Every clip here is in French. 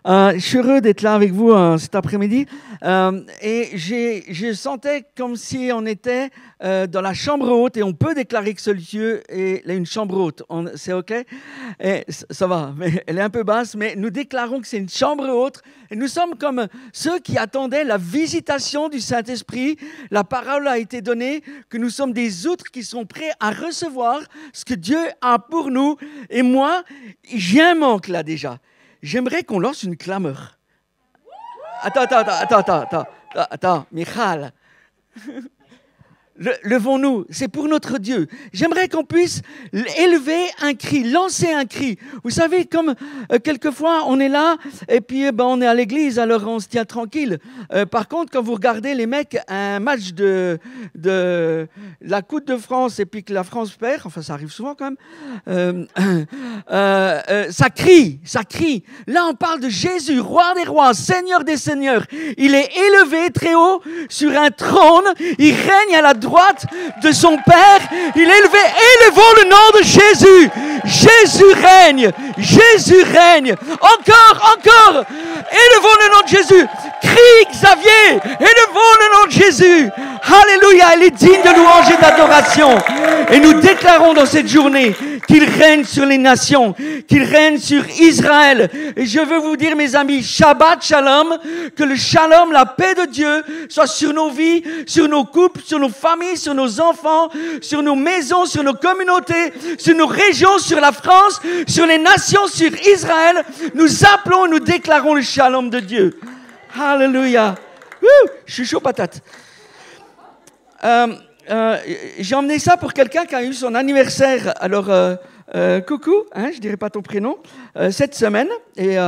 Je suis heureux d'être là avec vous cet après-midi. Et je sentais comme si on était dans la chambre haute, et on peut déclarer que ce lieu est une chambre haute. C'est OK? Et ça va, mais elle est un peu basse, mais nous déclarons que c'est une chambre haute. Et nous sommes comme ceux qui attendaient la visitation du Saint-Esprit. La parole a été donnée, que nous sommes des outres qui sont prêts à recevoir ce que Dieu a pour nous. Et moi, j'ai un manque là déjà. J'aimerais qu'on lance une clameur. Attends, Michal. Levons-nous, c'est pour notre Dieu. J'aimerais qu'on puisse élever un cri, lancer un cri. Vous savez, comme quelquefois on est là et puis on est à l'église, alors on se tient tranquille. Par contre, quand vous regardez les mecs, un match de la Coupe de France et puis que la France perd, enfin ça arrive souvent quand même, ça crie. Là on parle de Jésus, roi des rois, seigneur des seigneurs. Il est élevé très haut sur un trône, il règne à la droite de son Père, il est élevé. Élevons le nom de Jésus. Jésus règne. Encore. Élevons le nom de Jésus. Crie Xavier. Élevons le nom de Jésus. Alléluia, il est digne de louange et d'adoration. Et nous déclarons dans cette journée qu'il règne sur les nations, qu'il règne sur Israël. Et je veux vous dire, mes amis, Shabbat Shalom, que le Shalom, la paix de Dieu, soit sur nos vies, sur nos couples, sur nos familles, sur nos enfants, sur nos maisons, sur nos communautés, sur nos régions, sur la France, sur les nations, sur Israël. Nous appelons, nous déclarons le Shalom de Dieu. Alléluia. Je suis chaud patate. J'ai emmené ça pour quelqu'un qui a eu son anniversaire. Alors, coucou, je dirais pas ton prénom, cette semaine. Et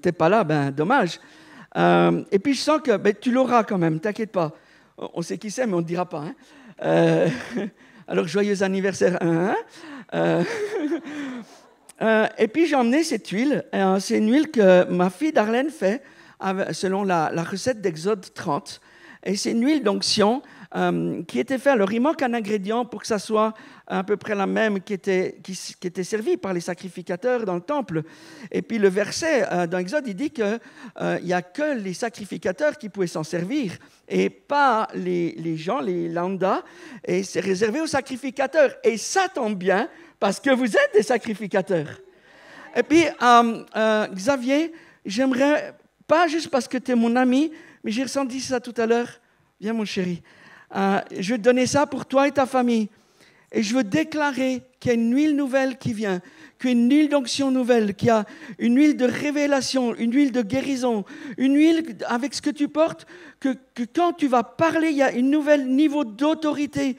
t'es pas là, dommage. Et puis je sens que tu l'auras quand même, t'inquiète pas. On sait qui c'est, mais on ne dira pas. Alors, joyeux anniversaire. Et puis j'ai emmené cette huile. C'est une huile que ma fille Darlène fait selon la recette d'Exode 30. Et c'est une huile d'onction qui était faite. Alors, il manque un ingrédient pour que ça soit à peu près la même qui était servie par les sacrificateurs dans le temple. Et puis, le verset dans Exode, il dit qu'il n'y a que les sacrificateurs qui pouvaient s'en servir et pas les gens, les lambda. Et c'est réservé aux sacrificateurs. Et ça tombe bien parce que vous êtes des sacrificateurs. Et puis, Xavier, j'aimerais, pas juste parce que tu es mon ami, mais j'ai ressenti ça tout à l'heure. Viens, mon chéri. Je vais te donner ça pour toi et ta famille. Et je veux déclarer qu'il y a une huile nouvelle qui vient, qu'il y a une huile d'onction nouvelle, qu'il y a une huile de révélation, une huile de guérison, une huile avec ce que tu portes, que quand tu vas parler, il y a un nouvel niveau d'autorité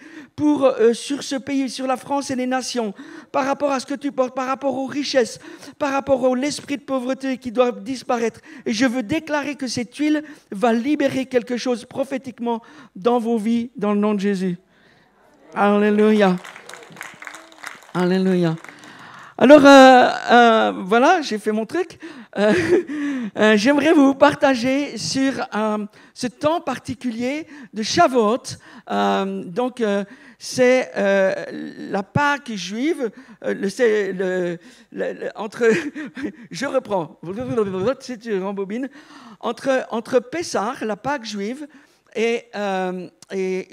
sur ce pays, sur la France et les nations, par rapport à ce que tu portes, par rapport aux richesses, par rapport à l'esprit de pauvreté qui doit disparaître. Et je veux déclarer que cette huile va libérer quelque chose prophétiquement dans vos vies, dans le nom de Jésus. Alléluia. Alléluia. Alors, voilà, j'ai fait mon truc. J'aimerais vous partager sur ce temps particulier de Shavuot. Donc, c'est la Pâque juive. Je reprends. Si tu rembobines. Entre Pessah, la Pâque juive, et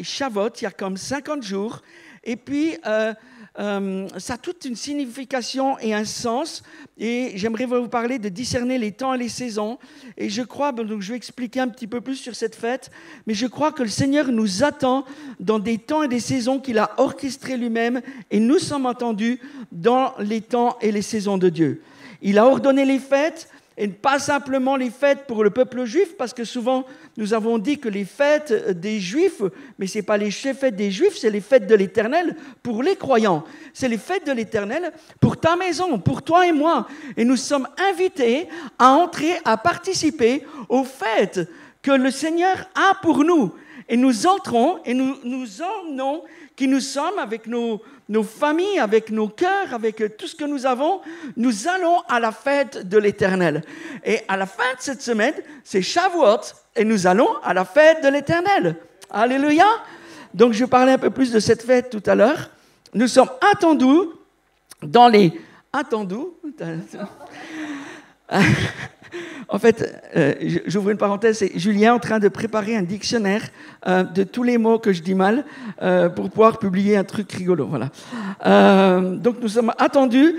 Shavuot, il y a comme 50 jours. Et puis, ça a toute une signification et un sens. Et j'aimerais vous parler de discerner les temps et les saisons. Et je crois, donc je vais expliquer un petit peu plus sur cette fête, mais je crois que le Seigneur nous attend dans des temps et des saisons qu'il a orchestrés lui-même. Et nous sommes entendus dans les temps et les saisons de Dieu. Il a ordonné les fêtes. Et pas simplement les fêtes pour le peuple juif, parce que souvent, nous avons dit que les fêtes des Juifs, mais ce n'est pas les fêtes des Juifs, c'est les fêtes de l'Éternel pour les croyants. C'est les fêtes de l'Éternel pour ta maison, pour toi et moi. Et nous sommes invités à entrer, à participer aux fêtes que le Seigneur a pour nous. Et nous entrons et nous emmenons qui nous sommes avec nos familles, avec nos cœurs, avec tout ce que nous avons. Nous allons à la fête de l'Éternel. Et à la fin de cette semaine, c'est Shavuot et nous allons à la fête de l'Éternel. Alléluia. Donc, je parlais un peu plus de cette fête tout à l'heure. Nous sommes attendus dans les... Attendus En fait, j'ouvre une parenthèse, c'est Julien est en train de préparer un dictionnaire de tous les mots que je dis mal pour pouvoir publier un truc rigolo. Voilà. Donc nous sommes attendus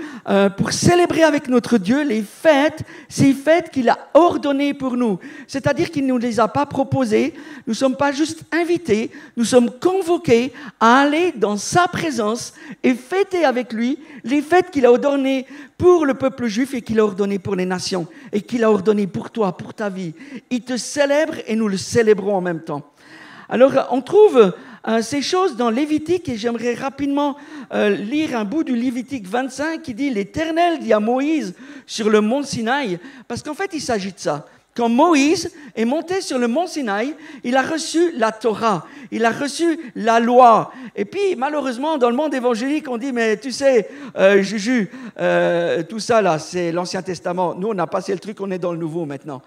pour célébrer avec notre Dieu les fêtes, ces fêtes qu'il a ordonnées pour nous. C'est-à-dire qu'il ne nous les a pas proposées, nous ne sommes pas juste invités, nous sommes convoqués à aller dans sa présence et fêter avec lui les fêtes qu'il a ordonnées pour le peuple juif et qu'il a ordonnées pour les nations et qu'il a ordonnées pour toi, pour ta vie. Il te célèbre et nous le célébrons en même temps. Alors, on trouve ces choses dans Lévitique et j'aimerais rapidement lire un bout du Lévitique 25 qui dit « L'Éternel dit à Moïse sur le mont Sinaï » parce qu'en fait, il s'agit de ça. Quand Moïse est monté sur le mont Sinaï, il a reçu la Torah, il a reçu la loi. Et puis, malheureusement, dans le monde évangélique, on dit, mais tu sais, Juju, tout ça là, c'est l'Ancien Testament. Nous, on a passé le truc, on est dans le Nouveau maintenant.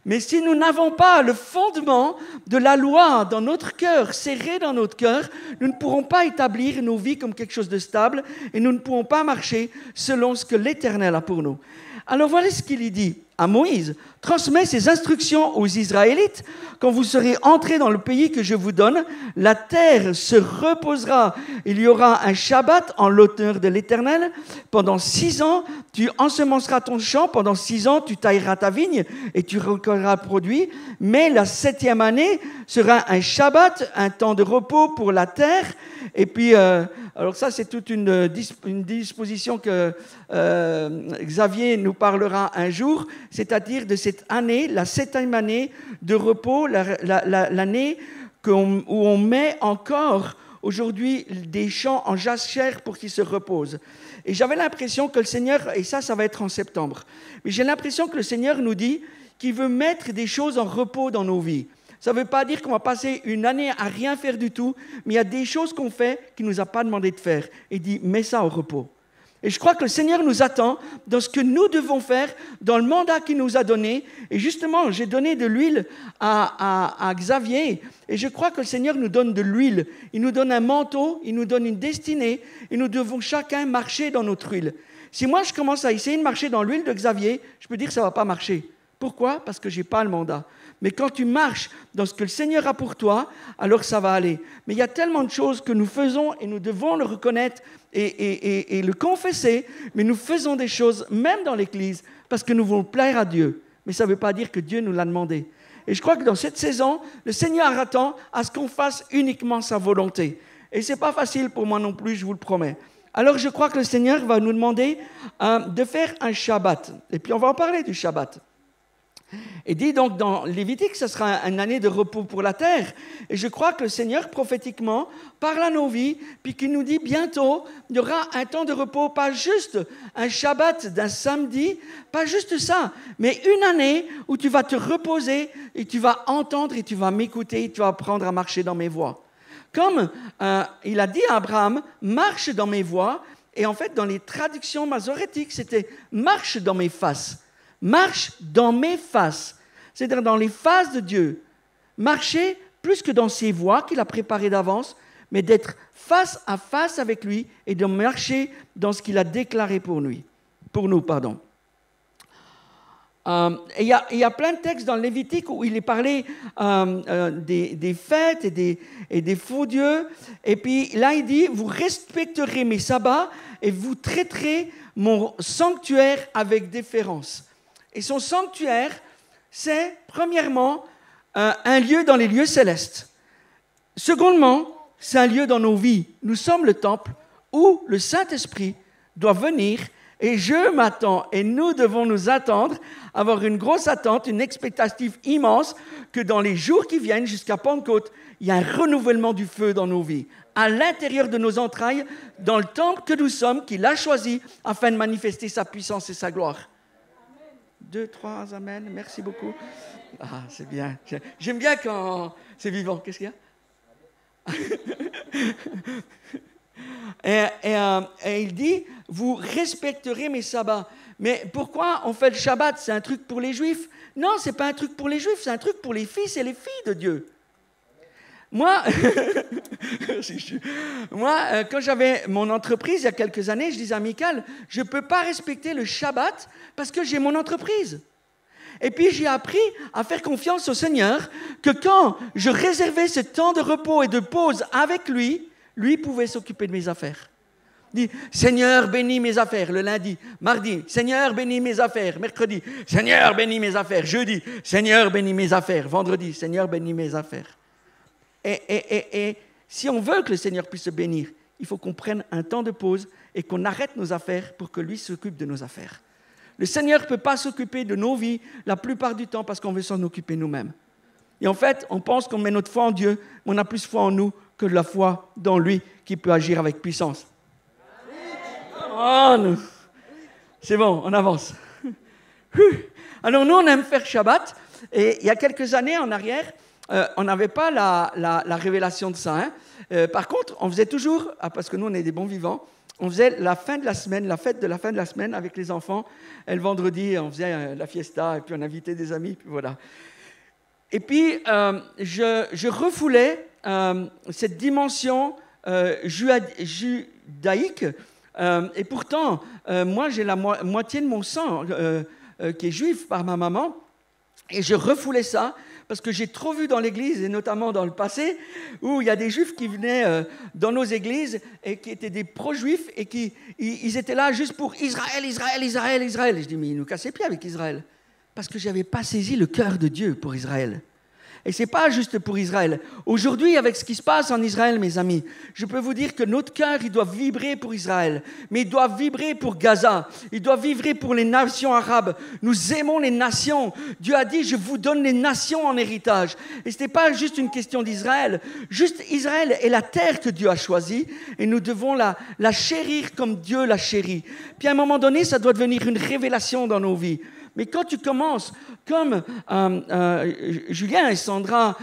Mais si nous n'avons pas le fondement de la loi dans notre cœur, serré dans notre cœur, nous ne pourrons pas établir nos vies comme quelque chose de stable et nous ne pourrons pas marcher selon ce que l'Éternel a pour nous. Alors voilà ce qu'il y dit à Moïse. Transmets ces instructions aux Israélites. Quand vous serez entrés dans le pays que je vous donne, la terre se reposera. Il y aura un Shabbat en l'honneur de l'Éternel. Pendant 6 ans, tu ensemenceras ton champ. Pendant 6 ans, tu tailleras ta vigne et tu recueilleras le produit. Mais la 7e année sera un Shabbat, un temps de repos pour la terre. Et puis, alors ça, c'est toute une disposition que Xavier nous parlera un jour, c'est-à-dire de cette année, la 7e année de repos, l'année où on met encore aujourd'hui des champs en jachère pour qu'ils se reposent. Et j'avais l'impression que le Seigneur, et ça va être en septembre, mais j'ai l'impression que le Seigneur nous dit qu'il veut mettre des choses en repos dans nos vies. Ça ne veut pas dire qu'on va passer une année à rien faire du tout, mais il y a des choses qu'on fait qu'il ne nous a pas demandé de faire. Et il dit, mets ça au repos. Et je crois que le Seigneur nous attend dans ce que nous devons faire, dans le mandat qu'il nous a donné. Et justement, j'ai donné de l'huile à Xavier. Et je crois que le Seigneur nous donne de l'huile. Il nous donne un manteau, il nous donne une destinée. Et nous devons chacun marcher dans notre huile. Si moi, je commence à essayer de marcher dans l'huile de Xavier, je peux dire que ça ne va pas marcher. Pourquoi ? Parce que je n'ai pas le mandat. Mais quand tu marches dans ce que le Seigneur a pour toi, alors ça va aller. Mais il y a tellement de choses que nous faisons et nous devons le reconnaître et le confesser, mais nous faisons des choses, même dans l'Église, parce que nous voulons plaire à Dieu. Mais ça ne veut pas dire que Dieu nous l'a demandé. Et je crois que dans cette saison, le Seigneur attend à ce qu'on fasse uniquement sa volonté. Et ce n'est pas facile pour moi non plus, je vous le promets. Alors je crois que le Seigneur va nous demander de faire un Shabbat. Et puis on va en parler du Shabbat. Et dit donc dans Lévitique, ce sera une année de repos pour la terre. Et je crois que le Seigneur, prophétiquement, parle à nos vies, puis qu'il nous dit bientôt, il y aura un temps de repos, pas juste un Shabbat d'un samedi, pas juste ça, mais une année où tu vas te reposer et tu vas entendre et tu vas m'écouter et tu vas apprendre à marcher dans mes voies. Comme il a dit à Abraham, marche dans mes voies, et en fait dans les traductions masorétiques, c'était marche dans mes faces. Marche dans mes faces, c'est-à-dire dans les faces de Dieu. Marcher plus que dans ses voies qu'il a préparées d'avance, mais d'être face à face avec lui et de marcher dans ce qu'il a déclaré pour nous. Il y a plein de textes dans le Lévitique où il est parlé des fêtes et des faux dieux. Et puis là, il dit, vous respecterez mes sabbats et vous traiterez mon sanctuaire avec déférence. Et son sanctuaire, c'est premièrement un lieu dans les lieux célestes. Secondement, c'est un lieu dans nos vies. Nous sommes le temple où le Saint-Esprit doit venir et je m'attends et nous devons nous attendre, avoir une grosse attente, une expectative immense que dans les jours qui viennent jusqu'à Pentecôte, il y a un renouvellement du feu dans nos vies, à l'intérieur de nos entrailles, dans le temple que nous sommes, qu'il a choisi afin de manifester sa puissance et sa gloire. 2, 3, amen, merci beaucoup. Ah, c'est bien. J'aime bien quand c'est vivant. Qu'est-ce qu'il y a et il dit, vous respecterez mes sabbats. Mais pourquoi on fait le Shabbat? C'est un truc pour les Juifs? Non, ce n'est pas un truc pour les Juifs, c'est un truc pour les fils et les filles de Dieu. Moi, quand j'avais mon entreprise il y a quelques années, je disais à Michael, je ne peux pas respecter le Shabbat parce que j'ai mon entreprise. Et puis j'ai appris à faire confiance au Seigneur, que quand je réservais ce temps de repos et de pause avec lui, lui pouvait s'occuper de mes affaires. Dit, Seigneur, bénis mes affaires, le lundi, mardi, Seigneur, bénis mes affaires, mercredi, Seigneur, bénis mes affaires, jeudi, Seigneur, bénis mes affaires, vendredi, Seigneur, bénis mes affaires. Et si on veut que le Seigneur puisse se bénir, il faut qu'on prenne un temps de pause et qu'on arrête nos affaires pour que lui s'occupe de nos affaires. Le Seigneur ne peut pas s'occuper de nos vies la plupart du temps parce qu'on veut s'en occuper nous-mêmes. Et en fait, on pense qu'on met notre foi en Dieu, mais on a plus foi en nous que de la foi dans lui qui peut agir avec puissance. Oh, non. C'est bon, on avance. Alors nous, on aime faire Shabbat. Et il y a quelques années en arrière, on n'avait pas la révélation de ça. Par contre, on faisait toujours, parce que nous, on est des bons vivants, on faisait la fin de la semaine, la fête de la fin de la semaine avec les enfants. Et le vendredi, on faisait la fiesta, et puis on invitait des amis, puis voilà. Et puis, je refoulais cette dimension judaïque. Et pourtant, moi, j'ai la moitié de mon sang qui est juif par ma maman. Et je refoulais ça parce que j'ai trop vu dans l'Église, et notamment dans le passé, où il y a des Juifs qui venaient dans nos églises et qui étaient des pro-juifs et qui ils étaient là juste pour Israël, Israël, Israël, Israël. Et je dis, mais ils nous cassent les pieds avec Israël. Parce que je n'avais pas saisi le cœur de Dieu pour Israël. Et ce n'est pas juste pour Israël. Aujourd'hui, avec ce qui se passe en Israël, mes amis, je peux vous dire que notre cœur, il doit vibrer pour Israël. Mais il doit vibrer pour Gaza. Il doit vibrer pour les nations arabes. Nous aimons les nations. Dieu a dit, je vous donne les nations en héritage. Et ce n'est pas juste une question d'Israël. Juste Israël est la terre que Dieu a choisie. Et nous devons la chérir comme Dieu la chérit. Puis à un moment donné, ça doit devenir une révélation dans nos vies. Mais quand tu commences, comme Julien et Sandra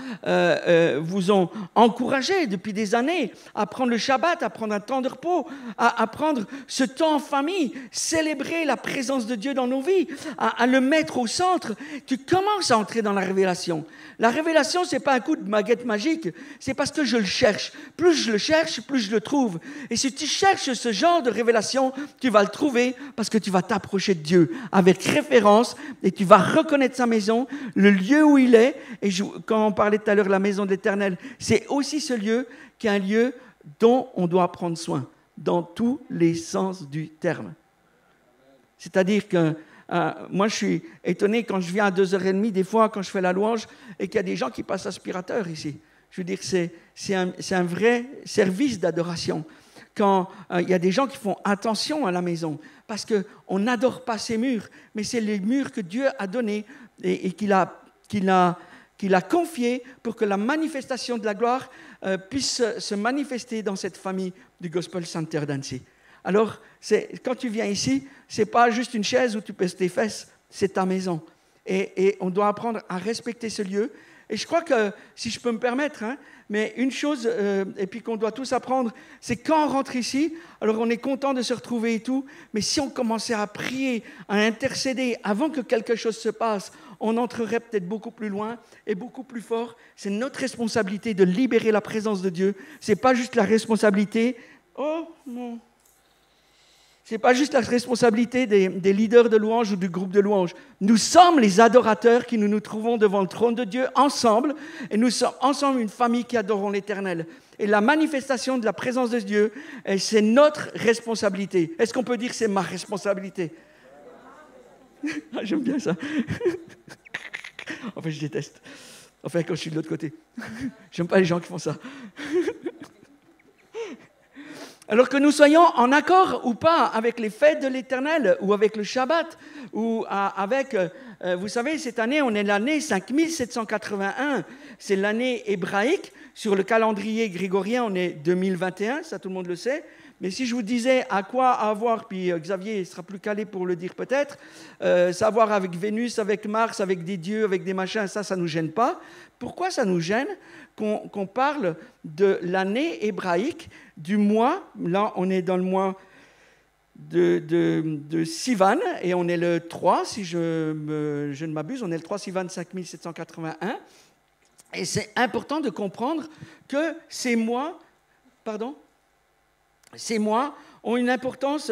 vous ont encouragé depuis des années à prendre le Shabbat, à prendre un temps de repos, à prendre ce temps en famille, célébrer la présence de Dieu dans nos vies, à le mettre au centre, tu commences à entrer dans la révélation. La révélation, ce n'est pas un coup de baguette magique, c'est parce que je le cherche. Plus je le cherche, plus je le trouve. Et si tu cherches ce genre de révélation, tu vas le trouver parce que tu vas t'approcher de Dieu avec référence et tu vas reconnaître sa maison, le lieu où il est. Et quand on parlait tout à l'heure de la maison de l'Éternel, c'est aussi ce lieu qui est un lieu dont on doit prendre soin, dans tous les sens du terme. C'est-à-dire que moi, je suis étonné quand je viens à 2h30, des fois, quand je fais la louange, et qu'il y a des gens qui passent aspirateur ici. Je veux dire que c'est un vrai service d'adoration. Quand il y a des gens qui font attention à la maison, parce qu'on n'adore pas ces murs, mais c'est les murs que Dieu a donnés et qu'il a confiés pour que la manifestation de la gloire puisse se manifester dans cette famille du Gospel Center d'Annecy. Alors, quand tu viens ici, ce n'est pas juste une chaise où tu pèses tes fesses, c'est ta maison. Et on doit apprendre à respecter ce lieu. Et je crois que, si je peux me permettre, mais une chose, et puis qu'on doit tous apprendre, c'est quand on rentre ici, alors on est content de se retrouver et tout, mais si on commençait à prier, à intercéder avant que quelque chose se passe, on entrerait peut-être beaucoup plus loin et beaucoup plus fort. C'est notre responsabilité de libérer la présence de Dieu. Ce n'est pas juste la responsabilité... Oh non. Ce n'est pas juste la responsabilité des leaders de louange ou du groupe de louange. Nous sommes les adorateurs qui nous trouvons devant le trône de Dieu ensemble, et nous sommes ensemble une famille qui adorons l'Éternel. Et la manifestation de la présence de Dieu, c'est notre responsabilité. Est-ce qu'on peut dire que c'est ma responsabilité? J'aime bien ça. En fait, je déteste. Enfin, quand je suis de l'autre côté. J'aime pas les gens qui font ça. Alors que nous soyons en accord ou pas avec les fêtes de l'Éternel, ou avec le Shabbat, ou avec... vous savez, cette année, on est l'année 5781. C'est l'année hébraïque. Sur le calendrier grégorien, on est 2021, ça tout le monde le sait. Mais si je vous disais à quoi avoir, puis Xavier sera plus calé pour le dire peut-être, savoir avec Vénus, avec Mars, avec des dieux, avec des machins, ça ne nous gêne pas. Pourquoi ça nous gêne qu'on parle de l'année hébraïque, du mois, là on est dans le mois de Sivan, et on est le 3, si je ne m'abuse, on est le 3 Sivan 5781, et c'est important de comprendre que ces mois ont une importance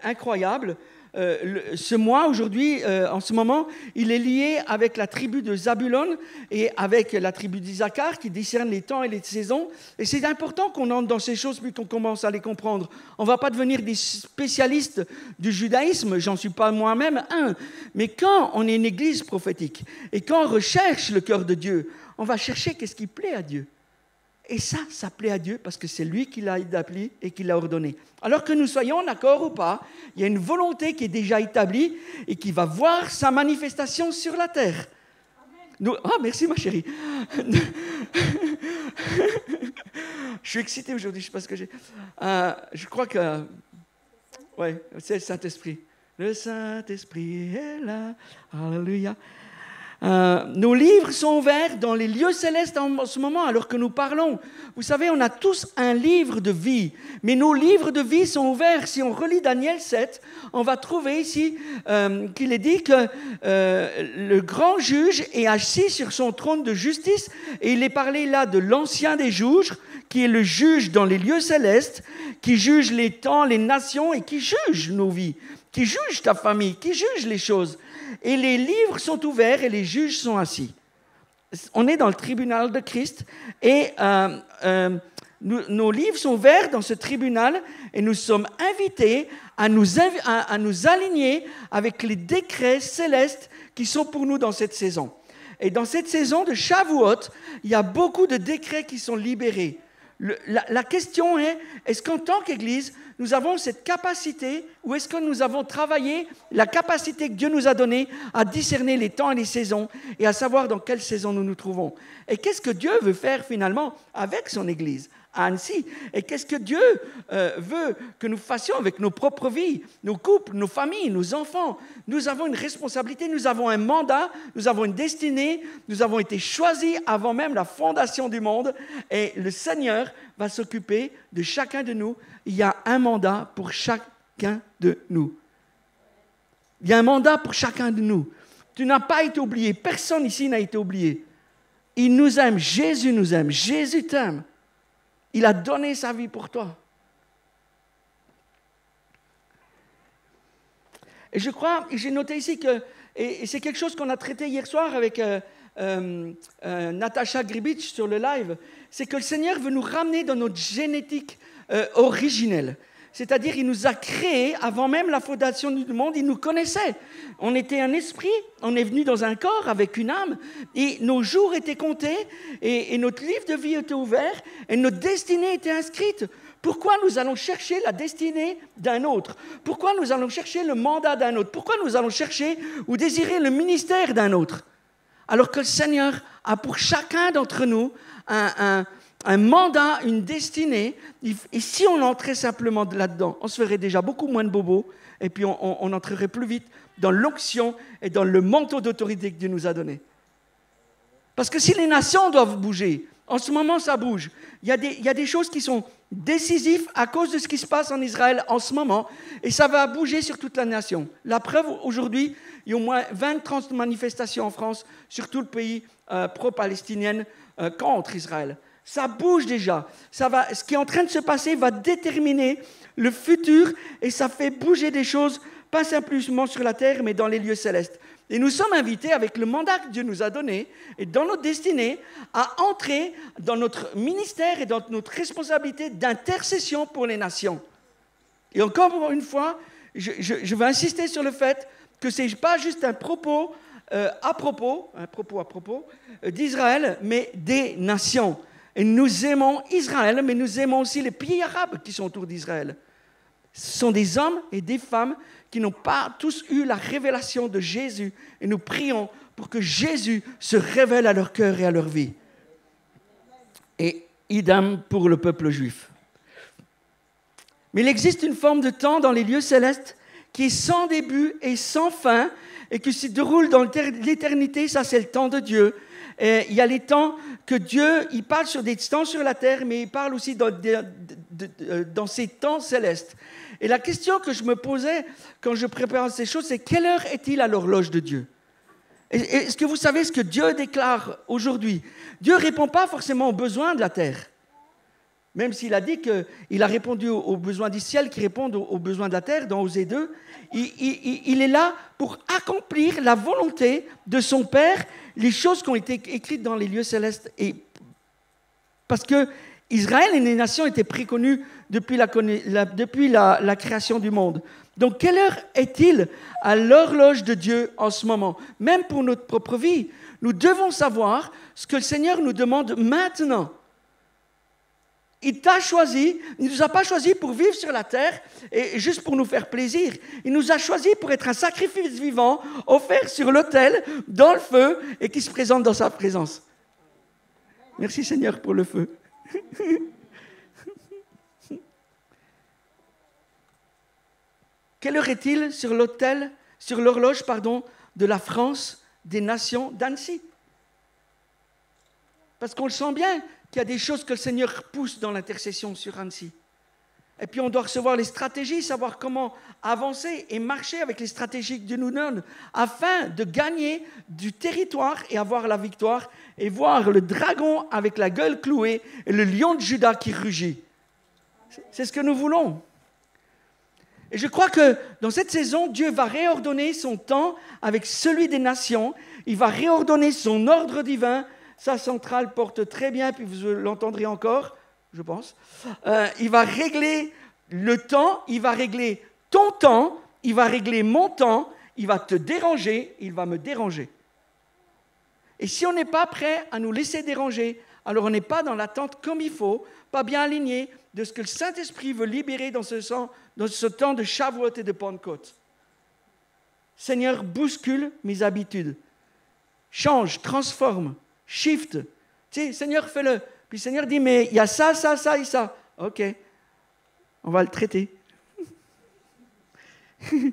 incroyable. Ce mois, aujourd'hui, en ce moment, il est lié avec la tribu de Zabulon et avec la tribu d'Issachar qui discerne les temps et les saisons. Et c'est important qu'on entre dans ces choses puis qu'on commence à les comprendre. On ne va pas devenir des spécialistes du judaïsme, j'en suis pas moi-même un. Mais quand on est une église prophétique et quand on recherche le cœur de Dieu, on va chercher qu'est-ce qui plaît à Dieu. Et ça plaît à Dieu parce que c'est lui qui l'a établi et qui l'a ordonné. Alors que nous soyons d'accord ou pas, il y a une volonté qui est déjà établie et qui va voir sa manifestation sur la terre. Merci ma chérie. Je suis excité aujourd'hui, je ne sais pas ce que j'ai. Je crois que... Oui, c'est le Saint-Esprit. Le Saint-Esprit est là. Alléluia. Nos livres sont ouverts dans les lieux célestes en ce moment, alors que nous parlons. Vous savez, on a tous un livre de vie, mais nos livres de vie sont ouverts. Si on relit Daniel 7, on va trouver ici qu'il est dit que le grand juge est assis sur son trône de justice, et il est parlé là de l'ancien des juges, qui est le juge dans les lieux célestes, qui juge les temps, les nations, et qui juge nos vies, qui juge ta famille, qui juge les choses. Et les livres sont ouverts et les juges sont assis. On est dans le tribunal de Christ et nos livres sont ouverts dans ce tribunal et nous sommes invités à nous aligner avec les décrets célestes qui sont pour nous dans cette saison. Et dans cette saison de Shavuot, il y a beaucoup de décrets qui sont libérés. La question est, est-ce qu'en tant qu'Église, nous avons cette capacité, ou est-ce que nous avons travaillé la capacité que Dieu nous a donnée à discerner les temps et les saisons et à savoir dans quelle saison nous nous trouvons? Et qu'est-ce que Dieu veut faire finalement avec son Église à Annecy? Et qu'est-ce que Dieu veut que nous fassions avec nos propres vies, nos couples, nos familles, nos enfants? Nous avons une responsabilité, nous avons un mandat, nous avons une destinée, nous avons été choisis avant même la fondation du monde et le Seigneur va s'occuper de chacun de nous. Il y a un mandat pour chacun de nous. Il y a un mandat pour chacun de nous. Tu n'as pas été oublié, personne ici n'a été oublié. Il nous aime, Jésus t'aime. Il a donné sa vie pour toi. Et je crois, j'ai noté ici que, et c'est quelque chose qu'on a traité hier soir avec Natacha Gribich sur le live, c'est que le Seigneur veut nous ramener dans notre génétique originelle. C'est-à-dire, il nous a créés avant même la fondation du monde, il nous connaissait. On était un esprit, on est venu dans un corps avec une âme, et nos jours étaient comptés, et notre livre de vie était ouvert, et notre destinée était inscrite. Pourquoi nous allons chercher la destinée d'un autre? Pourquoi nous allons chercher le mandat d'un autre? Pourquoi nous allons chercher ou désirer le ministère d'un autre? Alors que le Seigneur a pour chacun d'entre nous un mandat, une destinée, et si on entrait simplement là-dedans, on se ferait déjà beaucoup moins de bobos, et puis on entrerait plus vite dans l'onction et dans le manteau d'autorité que Dieu nous a donné. Parce que si les nations doivent bouger, en ce moment ça bouge, il y a des choses qui sont décisives à cause de ce qui se passe en Israël en ce moment, et ça va bouger sur toute la nation. La preuve, aujourd'hui, il y a au moins 20-30 manifestations en France, sur tout le pays pro-palestinien contre Israël. Ça bouge déjà. Ce qui est en train de se passer va déterminer le futur et ça fait bouger des choses, pas simplement sur la terre, mais dans les lieux célestes. Et nous sommes invités, avec le mandat que Dieu nous a donné et dans notre destinée, à entrer dans notre ministère et dans notre responsabilité d'intercession pour les nations. Et encore une fois, je veux insister sur le fait que ce n'est pas juste un propos à propos d'Israël, mais des nations. Et nous aimons Israël, mais nous aimons aussi les pays arabes qui sont autour d'Israël. Ce sont des hommes et des femmes qui n'ont pas tous eu la révélation de Jésus. Et nous prions pour que Jésus se révèle à leur cœur et à leur vie. Et idem pour le peuple juif. Mais il existe une forme de temps dans les lieux célestes qui est sans début et sans fin et qui se déroule dans l'éternité. Ça, c'est le temps de Dieu. Et il y a les temps que Dieu, il parle sur des temps sur la terre, mais il parle aussi dans ces temps célestes. Et la question que je me posais quand je préparais ces choses, c'est quelle heure est-il à l'horloge de Dieu? Est-ce que vous savez ce que Dieu déclare aujourd'hui? Dieu ne répond pas forcément aux besoins de la terre. Même s'il a dit qu'il a répondu aux besoins du ciel qui répondent aux besoins de la terre, dans Osée 2, il est là pour accomplir la volonté de son Père, les choses qui ont été écrites dans les lieux célestes. Et parce que Israël et les nations étaient préconnus depuis la création du monde. Donc, quelle heure est-il à l'horloge de Dieu en ce moment? Même pour notre propre vie, nous devons savoir ce que le Seigneur nous demande maintenant. Il t'a choisi, il ne nous a pas choisi pour vivre sur la terre et juste pour nous faire plaisir. Il nous a choisi pour être un sacrifice vivant, offert sur l'autel, dans le feu et qui se présente dans sa présence. Merci Seigneur pour le feu. Quelle heure est-il sur l'autel, sur l'horloge, de la France, des nations d'Annecy? Parce qu'on le sent bien qu'il y a des choses que le Seigneur pousse dans l'intercession sur Annecy. Et puis on doit recevoir les stratégies, savoir comment avancer et marcher avec les stratégies que Dieu nous donne afin de gagner du territoire et avoir la victoire et voir le dragon avec la gueule clouée et le lion de Juda qui rugit. C'est ce que nous voulons. Et je crois que dans cette saison, Dieu va réordonner son temps avec celui des nations. Il va réordonner son ordre divin. Sa centrale porte très bien, puis vous l'entendrez encore, je pense. Il va régler le temps, il va régler ton temps, il va régler mon temps, il va te déranger, il va me déranger. Et si on n'est pas prêt à nous laisser déranger, alors on n'est pas dans l'attente comme il faut, pas bien aligné de ce que le Saint-Esprit veut libérer dans ce temps de Shavuot et de Pentecôte. Seigneur, bouscule mes habitudes. Change, transforme, shift. Tu sais, Seigneur, fais-le. Puis le Seigneur dit, mais il y a ça, ça, ça et ça. OK, on va le traiter. Il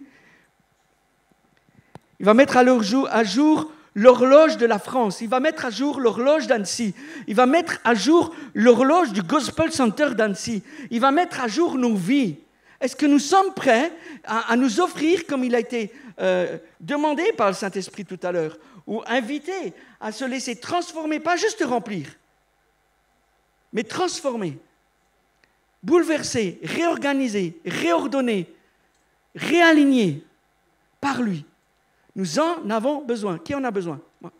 va mettre à jour l'horloge de la France. Il va mettre à jour l'horloge d'Annecy. Il va mettre à jour l'horloge du Gospel Center d'Annecy. Il va mettre à jour nos vies. Est-ce que nous sommes prêts à nous offrir, comme il a été demandé par le Saint-Esprit tout à l'heure, ou invité à se laisser transformer, pas juste remplir, mais transformer, bouleverser, réorganiser, réordonner, réaligner par lui. Nous en avons besoin. Qui en a besoin? Moi.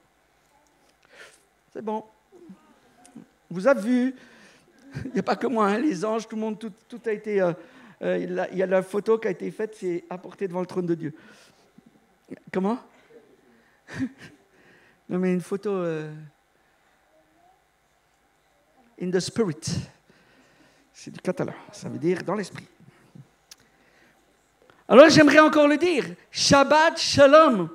C'est bon. On vous a vu. Il n'y a pas que moi, hein, les anges, tout le monde, tout a été... il y a la photo qui a été faite, c'est apporté devant le trône de Dieu. Comment? Non, mais une photo... in the spirit. C'est du catalan. Ça veut dire dans l'esprit. Alors j'aimerais encore le dire, Shabbat Shalom.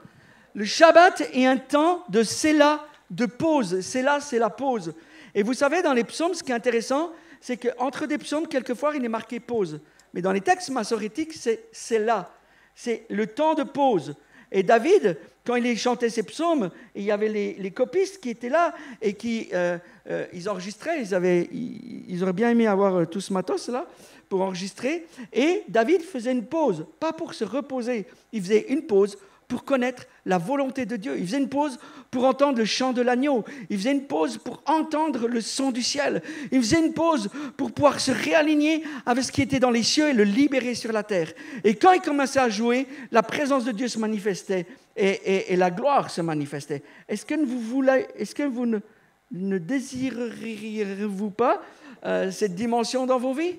Le Shabbat est un temps de Sélah, de pause. Sélah, c'est la pause. Et vous savez, dans les psaumes, ce qui est intéressant, c'est qu'entre des psaumes, quelquefois, il est marqué pause. Mais dans les textes massorétiques, c'est Sélah. C'est le temps de pause. Et David, quand il chantait ses psaumes, il y avait les copistes qui étaient là et qui ils enregistraient. Ils auraient bien aimé avoir tout ce matos-là pour enregistrer. Et David faisait une pause, pas pour se reposer. Il faisait une pause pour connaître la volonté de Dieu. Il faisait une pause pour entendre le chant de l'agneau. Il faisait une pause pour entendre le son du ciel. Il faisait une pause pour pouvoir se réaligner avec ce qui était dans les cieux et le libérer sur la terre. Et quand il commençait à jouer, la présence de Dieu se manifestait et la gloire se manifestait. Est-ce que vous ne désireriez-vous pas cette dimension dans vos vies?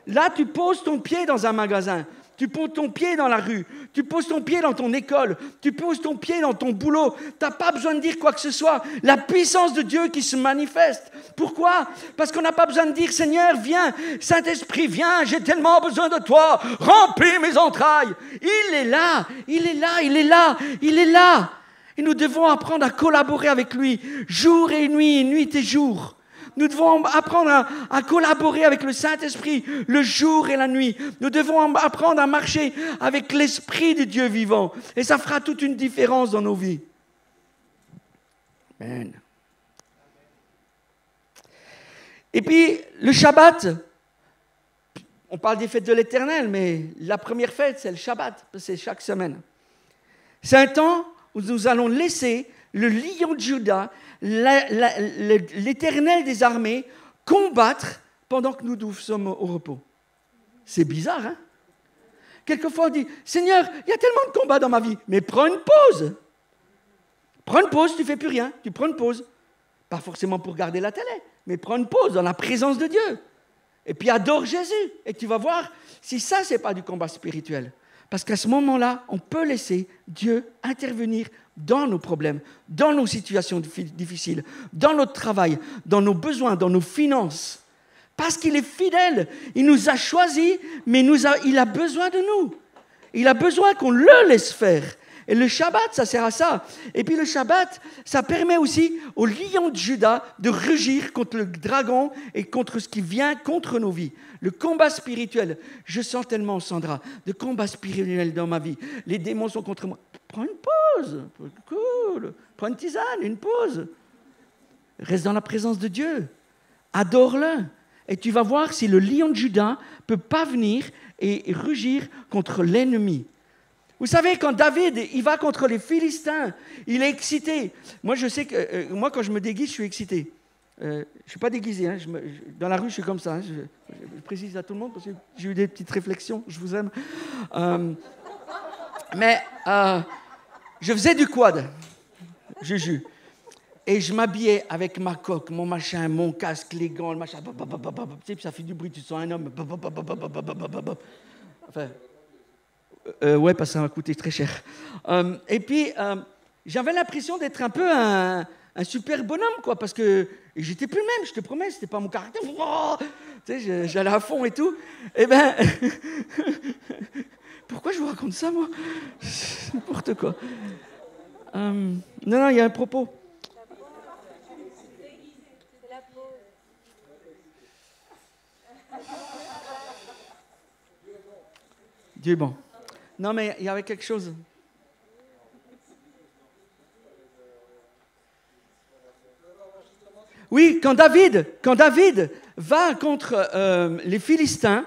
Là, tu poses ton pied dans un magasin. Tu poses ton pied dans la rue, tu poses ton pied dans ton école, tu poses ton pied dans ton boulot. Tu n'as pas besoin de dire quoi que ce soit. La puissance de Dieu qui se manifeste. Pourquoi? Parce qu'on n'a pas besoin de dire « Seigneur, viens, Saint-Esprit, viens, j'ai tellement besoin de toi, remplis mes entrailles. » Il est là, il est là, il est là, il est là. Et nous devons apprendre à collaborer avec lui, jour et nuit et jour. Nous devons apprendre à collaborer avec le Saint-Esprit le jour et la nuit. Nous devons apprendre à marcher avec l'Esprit de Dieu vivant. Et ça fera toute une différence dans nos vies. Amen. Et puis, le Shabbat, on parle des fêtes de l'Éternel, mais la première fête, c'est le Shabbat, c'est chaque semaine. C'est un temps où nous allons laisser le lion de Juda, l'Éternel des armées, combattre pendant que nous sommes au repos. C'est bizarre, hein? Quelquefois, on dit, Seigneur, il y a tellement de combats dans ma vie, mais prends une pause. Prends une pause, tu ne fais plus rien, tu prends une pause. Pas forcément pour regarder la télé, mais prends une pause dans la présence de Dieu. Et puis adore Jésus. Et tu vas voir si ça, ce n'est pas du combat spirituel. Parce qu'à ce moment-là, on peut laisser Dieu intervenir dans nos problèmes, dans nos situations difficiles, dans notre travail, dans nos besoins, dans nos finances. Parce qu'il est fidèle. Il nous a choisis, mais il a besoin de nous. Il a besoin qu'on le laisse faire. Et le Shabbat, ça sert à ça. Et puis le Shabbat, ça permet aussi au lion de Juda de rugir contre le dragon et contre ce qui vient contre nos vies. Le combat spirituel, je sens tellement, Sandra, de combat spirituel dans ma vie. Les démons sont contre moi. Prends une pause. Cool. Prends une tisane, une pause. Reste dans la présence de Dieu. Adore-le. Et tu vas voir si le lion de Juda ne peut pas venir et rugir contre l'ennemi. Vous savez, quand David il va contre les Philistins, il est excité. Moi, je sais que moi, quand je me déguise, je suis excité. Je ne suis pas déguisé. Hein, dans la rue, je suis comme ça. Hein, je précise à tout le monde parce que j'ai eu des petites réflexions. Je vous aime. Mais je faisais du quad. Je jure. Et je m'habillais avec ma coque, mon machin, mon casque, les gants, le machin. Ça fait du bruit, tu sens un homme. Enfin... ouais, parce que ça m'a coûté très cher. Et puis, j'avais l'impression d'être un peu un super bonhomme, quoi, parce que j'étais plus le même, je te promets, c'était pas mon caractère. Oh, tu sais, j'allais à fond et tout. Eh ben, pourquoi je vous raconte ça, moi? C'est n'importe quoi. Non, il y a un propos. Dieu est bon. Non, mais il y avait quelque chose. Oui, quand David va contre les Philistins,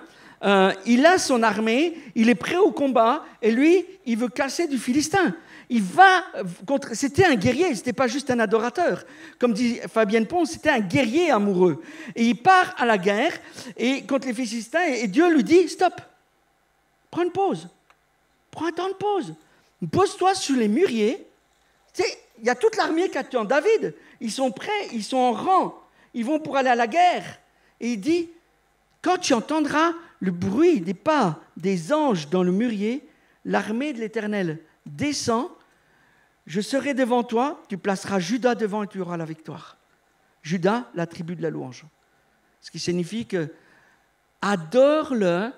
il a son armée, il est prêt au combat, et lui, il veut casser du Philistin. Il va contre. C'était un guerrier, c'était pas juste un adorateur. Comme dit Fabienne Pons, c'était un guerrier amoureux. Et il part à la guerre et contre les Philistins, et Dieu lui dit stop, prends une pause. Prends un temps de pause. Pose-toi sur les mûriers. Tu sais, il y a toute l'armée qui attend David. Ils sont prêts, ils sont en rang. Ils vont pour aller à la guerre. Et il dit, quand tu entendras le bruit des pas des anges dans le mûrier, l'armée de l'Éternel descend, je serai devant toi, tu placeras Juda devant et tu auras la victoire. Juda, la tribu de la louange. Ce qui signifie que adore-le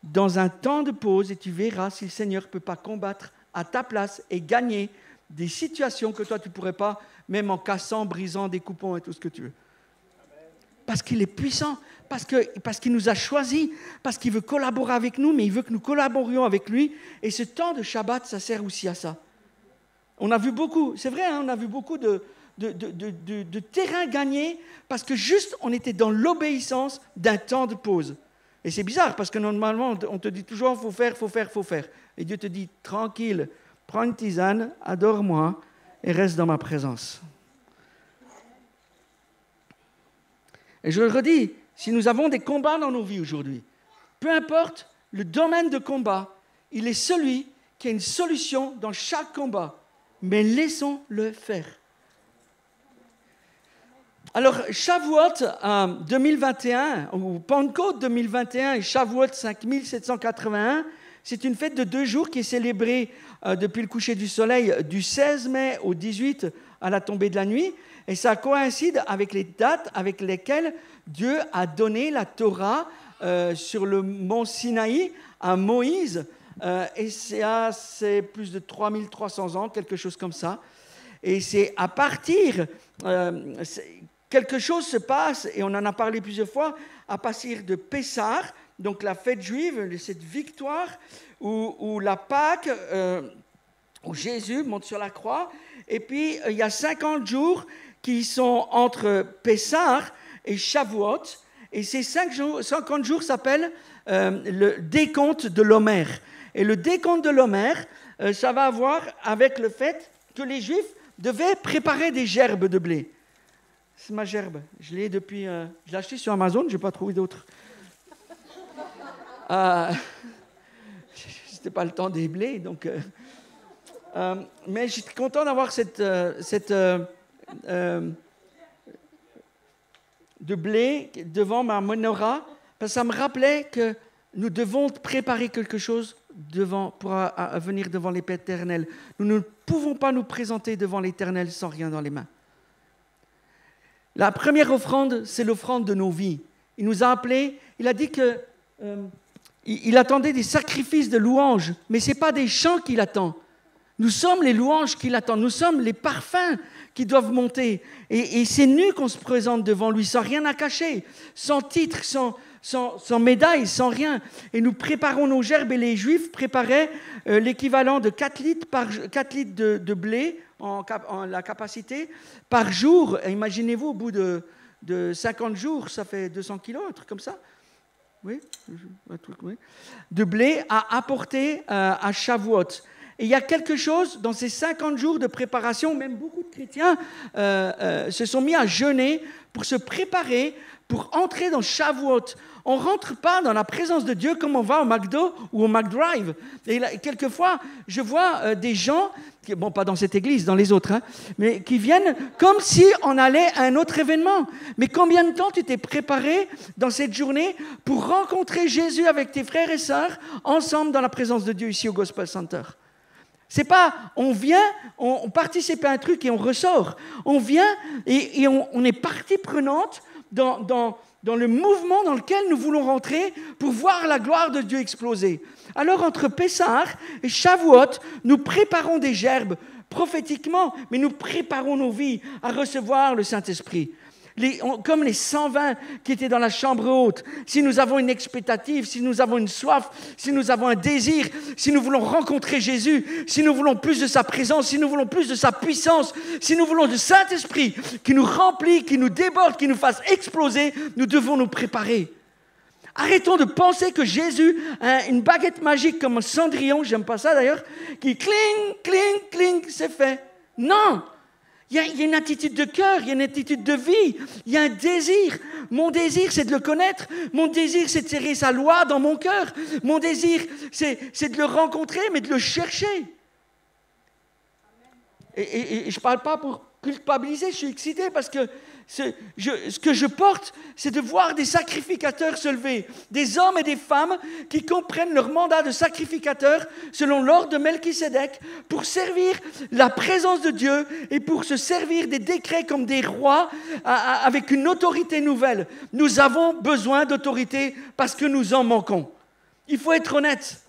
dans un temps de pause et tu verras si le Seigneur ne peut pas combattre à ta place et gagner des situations que toi tu ne pourrais pas, même en cassant, brisant, découpant et tout ce que tu veux. Parce qu'il est puissant, parce qu'il nous a choisis, parce qu'il veut collaborer avec nous, mais il veut que nous collaborions avec lui. Et ce temps de Shabbat, ça sert aussi à ça. On a vu beaucoup, c'est vrai, hein, on a vu beaucoup de terrain gagné parce que juste on était dans l'obéissance d'un temps de pause. Et c'est bizarre parce que normalement, on te dit toujours faut faire. Et Dieu te dit tranquille, prends une tisane, adore-moi et reste dans ma présence. Et je le redis, si nous avons des combats dans nos vies aujourd'hui, peu importe le domaine de combat, il est celui qui a une solution dans chaque combat. Mais laissons-le faire. Alors, Shavuot 2021, ou Pentecôte 2021 et Shavuot 5781, c'est une fête de 2 jours qui est célébrée depuis le coucher du soleil du 16 mai au 18 à la tombée de la nuit. Et ça coïncide avec les dates avec lesquelles Dieu a donné la Torah sur le mont Sinaï à Moïse. Et c'est plus de 3300 ans, quelque chose comme ça. Et c'est à partir... quelque chose se passe, et on en a parlé plusieurs fois, à partir de Pessah, donc la fête juive, cette victoire, où la Pâque, où Jésus monte sur la croix, et puis il y a 50 jours qui sont entre Pessah et Shavuot, et ces 50 jours s'appellent le décompte de l'Omer. Et le décompte de l'Omer, ça va avoir avec le fait que les Juifs devaient préparer des gerbes de blé. c'est ma gerbe. Je l'ai depuis... je l'ai acheté sur Amazon, je n'ai pas trouvé d'autre. C'était pas le temps des blés, donc... mais j'étais content d'avoir cette de blé devant ma menorah, parce que ça me rappelait que nous devons préparer quelque chose pour venir devant l'Éternel. Nous ne pouvons pas nous présenter devant l'Éternel sans rien dans les mains. La première offrande, c'est l'offrande de nos vies. Il nous a appelés, il a dit que il attendait des sacrifices de louanges, mais ce n'est pas des chants qu'il attend. Nous sommes les louanges qu'il attend, nous sommes les parfums qui doivent monter. Et c'est nu qu'on se présente devant lui, sans rien à cacher, sans titre, sans médaille, sans rien. Et nous préparons nos gerbes, et les Juifs préparaient l'équivalent de 4 litres de blé, en la capacité, par jour. Imaginez-vous, au bout de 50 jours, ça fait 200 kilos, un truc comme ça. Oui, de blé à apporter à Shavuot. Et il y a quelque chose, dans ces 50 jours de préparation, même beaucoup de chrétiens se sont mis à jeûner pour se préparer, pour entrer dans Shavuot. On ne rentre pas dans la présence de Dieu comme on va au McDo ou au McDrive. Et là, quelquefois, je vois des gens, bon, pas dans cette église, dans les autres, mais qui viennent comme si on allait à un autre événement. Mais combien de temps tu t'es préparé dans cette journée pour rencontrer Jésus avec tes frères et sœurs, ensemble dans la présence de Dieu ici au Gospel Center? C'est pas, on vient, on participe à un truc et on ressort. On vient et on est partie prenante dans le mouvement dans lequel nous voulons rentrer pour voir la gloire de Dieu exploser. Alors, entre Pessah et Shavuot, nous préparons des gerbes prophétiquement, mais nous préparons nos vies à recevoir le Saint-Esprit. Comme les 120 qui étaient dans la chambre haute, si nous avons une expectative, si nous avons une soif, si nous avons un désir, si nous voulons rencontrer Jésus, si nous voulons plus de sa présence, si nous voulons plus de sa puissance, si nous voulons du Saint-Esprit qui nous remplit, qui nous déborde, qui nous fasse exploser, nous devons nous préparer. Arrêtons de penser que Jésus a une baguette magique comme un cendrillon, j'aime pas ça d'ailleurs, qui cling, cling, cling, c'est fait. Non! Il y a une attitude de cœur, il y a une attitude de vie, il y a un désir. Mon désir, c'est de le connaître. Mon désir, c'est de serrer sa loi dans mon cœur. Mon désir, c'est de le rencontrer, mais de le chercher. Et je ne parle pas pour culpabiliser, je suis excité parce que ce que je porte, c'est de voir des sacrificateurs se lever, des hommes et des femmes qui comprennent leur mandat de sacrificateur selon l'ordre de Melchisédek pour servir la présence de Dieu et pour se servir des décrets comme des rois avec une autorité nouvelle. Nous avons besoin d'autorité parce que nous en manquons. Il faut être honnête.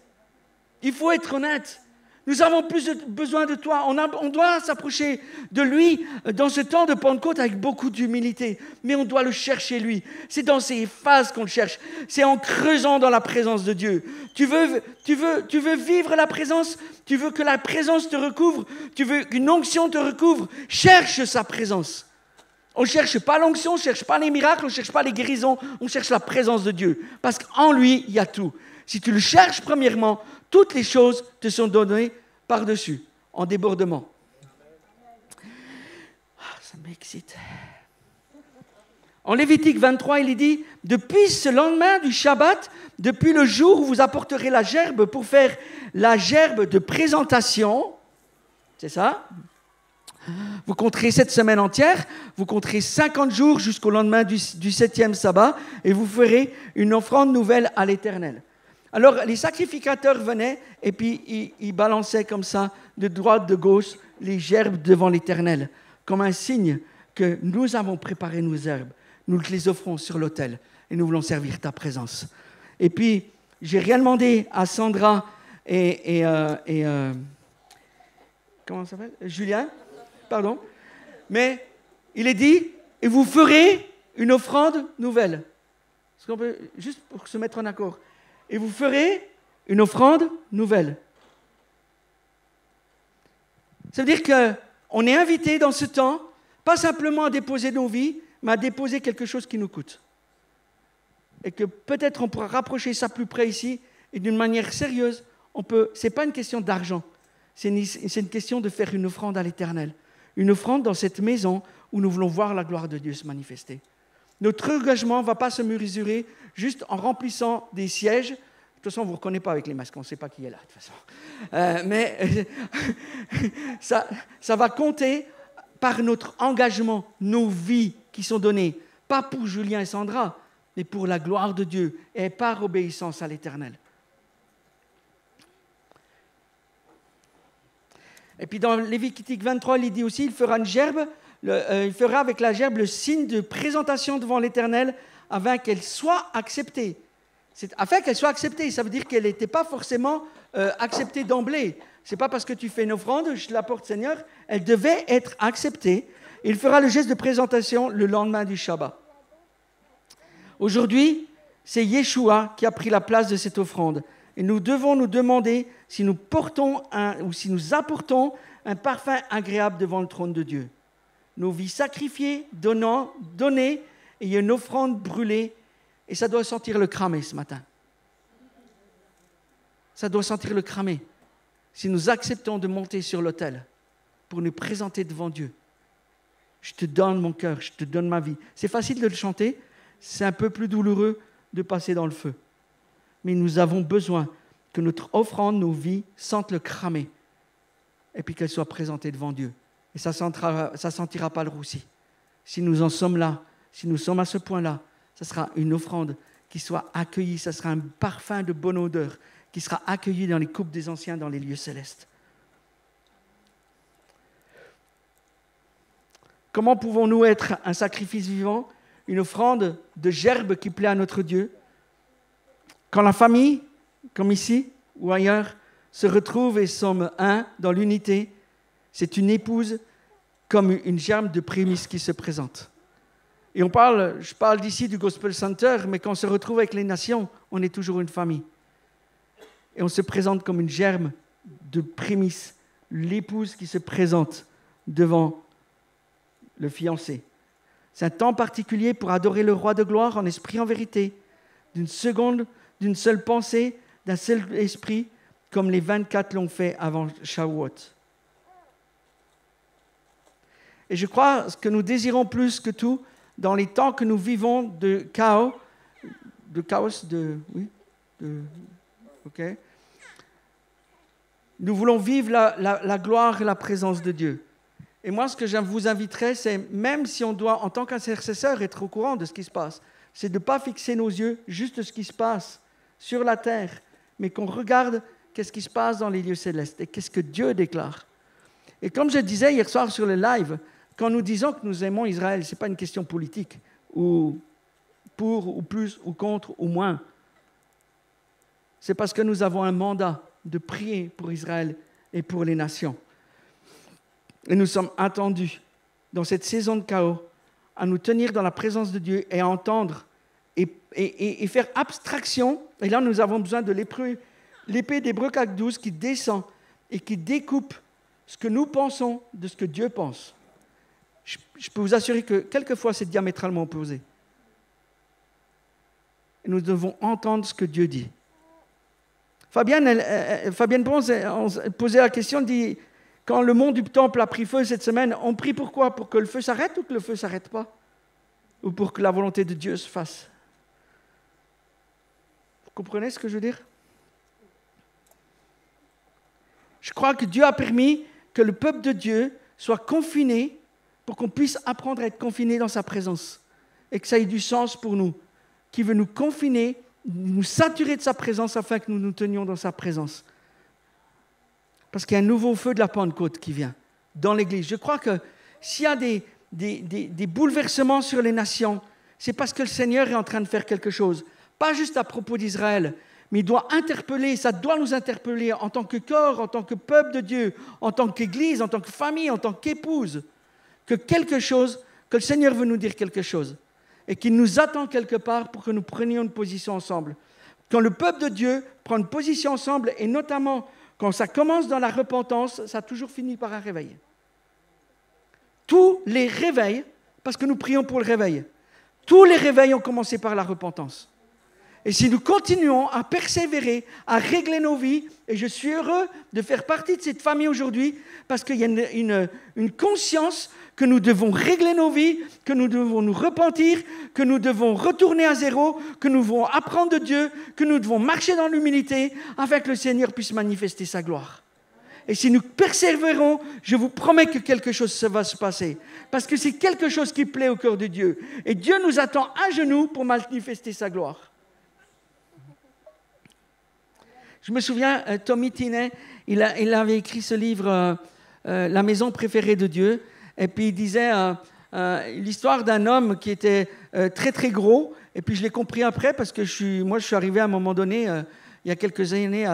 Il faut être honnête. Nous avons plus besoin de toi. On doit s'approcher de lui dans ce temps de Pentecôte avec beaucoup d'humilité. Mais on doit le chercher, lui. C'est dans ces phases qu'on le cherche. C'est en creusant dans la présence de Dieu. Tu veux vivre la présence? Tu veux que la présence te recouvre? Tu veux qu'une onction te recouvre? Cherche sa présence. On ne cherche pas l'onction, on ne cherche pas les miracles, on ne cherche pas les guérisons. On cherche la présence de Dieu. Parce qu'en lui, il y a tout. Si tu le cherches premièrement, toutes les choses te sont données par-dessus, en débordement. Ça m'excite. En Lévitique 23, il est dit, « Depuis ce lendemain du Shabbat, depuis le jour où vous apporterez la gerbe pour faire la gerbe de présentation, c'est ça ? Vous compterez 7 semaines entières, vous compterez 50 jours jusqu'au lendemain du 7e sabbat, et vous ferez une offrande nouvelle à l'Éternel. » Alors, les sacrificateurs venaient et puis ils balançaient comme ça, de droite, de gauche, les gerbes devant l'Éternel, comme un signe que nous avons préparé nos herbes. Nous les offrons sur l'autel et nous voulons servir ta présence. Et puis, j'ai rien demandé à Sandra et comment ça s'appelle? Julien, pardon. Mais il est dit, et vous ferez une offrande nouvelle. Est-ce qu'on peut, juste pour se mettre en accord. Et vous ferez une offrande nouvelle. Ça veut dire qu'on est invité dans ce temps, pas simplement à déposer nos vies, mais à déposer quelque chose qui nous coûte. Et que peut-être on pourra rapprocher ça plus près ici, et d'une manière sérieuse, ce n'est pas une question d'argent, c'est une question de faire une offrande à l'Éternel. Une offrande dans cette maison où nous voulons voir la gloire de Dieu se manifester. Notre engagement ne va pas se mesurer juste en remplissant des sièges. De toute façon, on ne vous reconnaît pas avec les masques, on ne sait pas qui est là, de toute façon. Mais ça va compter par notre engagement, nos vies qui sont données, pas pour Julien et Sandra, mais pour la gloire de Dieu et par obéissance à l'Éternel. Et puis dans Lévitique 23, il dit aussi, il fera avec la gerbe le signe de présentation devant l'Éternel afin qu'elle soit acceptée. Afin qu'elle soit acceptée, ça veut dire qu'elle n'était pas forcément acceptée d'emblée. Ce n'est pas parce que tu fais une offrande, je la porte Seigneur, elle devait être acceptée. Il fera le geste de présentation le lendemain du Shabbat. Aujourd'hui, c'est Yeshua qui a pris la place de cette offrande. Et nous devons nous demander si nous apportons un parfum agréable devant le trône de Dieu. Nos vies sacrifiées, données, et il y a une offrande brûlée, et ça doit sentir le cramé ce matin. Ça doit sentir le cramé. Si nous acceptons de monter sur l'autel pour nous présenter devant Dieu, je te donne mon cœur, je te donne ma vie. C'est facile de le chanter, c'est un peu plus douloureux de passer dans le feu. Mais nous avons besoin que notre offrande, nos vies, sentent le cramé et puis qu'elle soit présentée devant Dieu. Et ça ne sentira pas le roussi. Si nous en sommes là, si nous sommes à ce point-là, ça sera une offrande qui soit accueillie, ça sera un parfum de bonne odeur qui sera accueilli dans les coupes des anciens, dans les lieux célestes. Comment pouvons-nous être un sacrifice vivant, une offrande de gerbe qui plaît à notre Dieu? Quand la famille, comme ici ou ailleurs, se retrouve et sommes un dans l'unité, c'est une épouse comme une germe de prémisse qui se présente. Et je parle d'ici du Gospel Center, mais quand on se retrouve avec les nations, on est toujours une famille. Et on se présente comme une germe de prémisse, l'épouse qui se présente devant le fiancé. C'est un temps particulier pour adorer le roi de gloire en esprit, en vérité, d'une seule pensée, d'un seul esprit, comme les 24 l'ont fait avant Shavuot. Et je crois que nous désirons plus que tout, dans les temps que nous vivons de chaos, nous voulons vivre la gloire et la présence de Dieu. Et moi, ce que je vous inviterais, c'est, même si on doit, en tant qu'intercesseur, être au courant de ce qui se passe, c'est de ne pas fixer nos yeux juste ce qui se passe sur la terre, mais qu'on regarde qu'est-ce qui se passe dans les lieux célestes et qu'est-ce que Dieu déclare. Et comme je disais hier soir sur le live, quand nous disons que nous aimons Israël, ce n'est pas une question politique, ou pour, ou plus, ou contre, ou moins. C'est parce que nous avons un mandat de prier pour Israël et pour les nations. Et nous sommes attendus, dans cette saison de chaos, à nous tenir dans la présence de Dieu et à entendre et faire abstraction. Et là, nous avons besoin de l'épée d'Hébreux 4:12 qui descend et qui découpe ce que nous pensons de ce que Dieu pense. Je peux vous assurer que quelquefois, c'est diamétralement opposé. Et nous devons entendre ce que Dieu dit. Fabienne Bronze posait la question, dit, quand le mont du temple a pris feu cette semaine, on prie pourquoi? Pour que le feu s'arrête ou que le feu ne s'arrête pas? Ou pour que la volonté de Dieu se fasse? Vous comprenez ce que je veux dire? Je crois que Dieu a permis que le peuple de Dieu soit confiné pour qu'on puisse apprendre à être confiné dans sa présence et que ça ait du sens pour nous, qui veut nous confiner, nous saturer de sa présence afin que nous nous tenions dans sa présence. Parce qu'il y a un nouveau feu de la Pentecôte qui vient dans l'Église. Je crois que s'il y a des bouleversements sur les nations, c'est parce que le Seigneur est en train de faire quelque chose. Pas juste à propos d'Israël, mais il doit interpeller, ça doit nous interpeller en tant que corps, en tant que peuple de Dieu, en tant qu'Église, en tant que famille, en tant qu'épouse, que le Seigneur veut nous dire quelque chose et qu'il nous attend quelque part pour que nous prenions une position ensemble. Quand le peuple de Dieu prend une position ensemble, et notamment quand ça commence dans la repentance, ça a toujours fini par un réveil. Tous les réveils, parce que nous prions pour le réveil, tous les réveils ont commencé par la repentance. Et si nous continuons à persévérer, à régler nos vies, et je suis heureux de faire partie de cette famille aujourd'hui, parce qu'il y a une conscience que nous devons régler nos vies, que nous devons nous repentir, que nous devons retourner à zéro, que nous devons apprendre de Dieu, que nous devons marcher dans l'humilité afin que le Seigneur puisse manifester sa gloire. Et si nous persévérons, je vous promets que quelque chose va se passer. Parce que c'est quelque chose qui plaît au cœur de Dieu. Et Dieu nous attend à genoux pour manifester sa gloire. Je me souviens, Tommy Tinney, il avait écrit ce livre, La maison préférée de Dieu. Et puis il disait l'histoire d'un homme qui était très très gros. Et puis je l'ai compris après parce que je suis arrivé à un moment donné, il y a quelques années,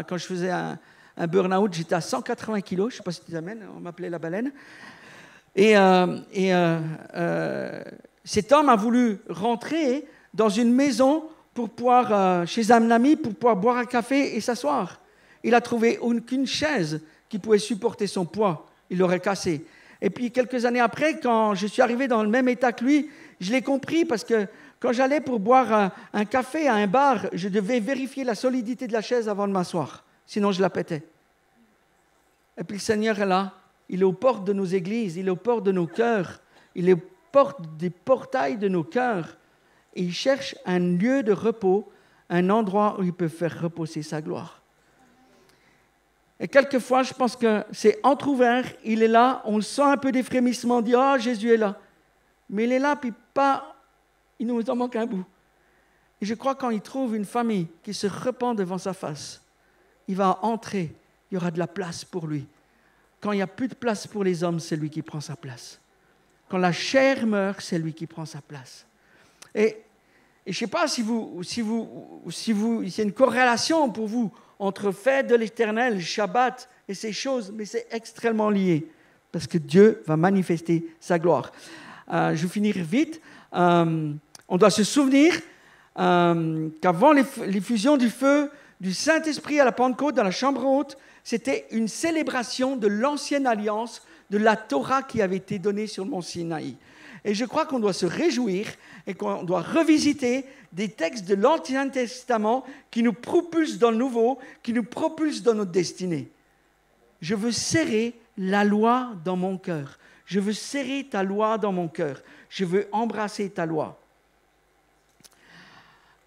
quand je faisais un burn-out, j'étais à 180 kilos, je ne sais pas si tu t'amènes, on m'appelait la baleine. Et cet homme a voulu rentrer dans une maison pour pouvoir, chez un ami, pour pouvoir boire un café et s'asseoir. Il a trouvé aucune chaise qui pouvait supporter son poids, il l'aurait cassé. Et puis quelques années après, quand je suis arrivé dans le même état que lui, je l'ai compris parce que quand j'allais pour boire un café à un bar, je devais vérifier la solidité de la chaise avant de m'asseoir. Sinon, je la pétais. Et puis le Seigneur est là. Il est aux portes de nos églises, il est aux portes de nos cœurs, il est aux portes des portails de nos cœurs. Et il cherche un lieu de repos, un endroit où il peut faire reposer sa gloire. Et quelquefois, je pense que c'est entrouvert, il est là, on sent un peu des frémissements, on dit « Ah, Jésus est là ». Mais il est là, puis pas, il nous en manque un bout. Et je crois que quand il trouve une famille qui se repent devant sa face, il va entrer, il y aura de la place pour lui. Quand il n'y a plus de place pour les hommes, c'est lui qui prend sa place. Quand la chair meurt, c'est lui qui prend sa place. Et je ne sais pas si il y a une corrélation pour vous entre fête de l'Éternel, Shabbat et ces choses, mais c'est extrêmement lié, parce que Dieu va manifester sa gloire. Je vais finir vite. On doit se souvenir qu'avant l'effusion du feu du Saint-Esprit à la Pentecôte dans la chambre haute, c'était une célébration de l'ancienne alliance, de la Torah qui avait été donnée sur le mont Sinaï. Et je crois qu'on doit se réjouir et qu'on doit revisiter des textes de l'Ancien Testament qui nous propulsent dans le Nouveau, qui nous propulsent dans notre destinée. Je veux serrer la loi dans mon cœur. Je veux serrer ta loi dans mon cœur. Je veux embrasser ta loi.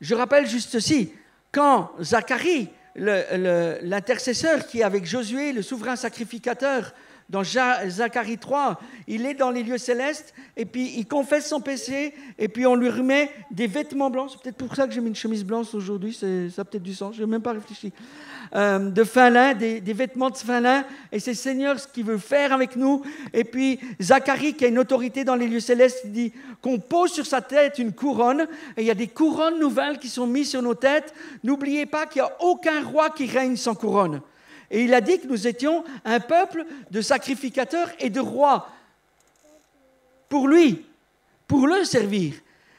Je rappelle juste ceci. Quand Zacharie, l'intercesseur qui est avec Josué, le souverain sacrificateur, dans Zacharie 3, il est dans les lieux célestes et puis il confesse son péché et puis on lui remet des vêtements blancs. C'est peut-être pour ça que j'ai mis une chemise blanche aujourd'hui, ça a peut-être du sens, je n'ai même pas réfléchi. De fin lin, des vêtements de fin lin, et c'est le Seigneur ce qu'il veut faire avec nous. Et puis Zacharie, qui a une autorité dans les lieux célestes, il dit qu'on pose sur sa tête une couronne, et il y a des couronnes nouvelles qui sont mises sur nos têtes. N'oubliez pas qu'il n'y a aucun roi qui règne sans couronne. Et il a dit que nous étions un peuple de sacrificateurs et de rois pour lui, pour le servir.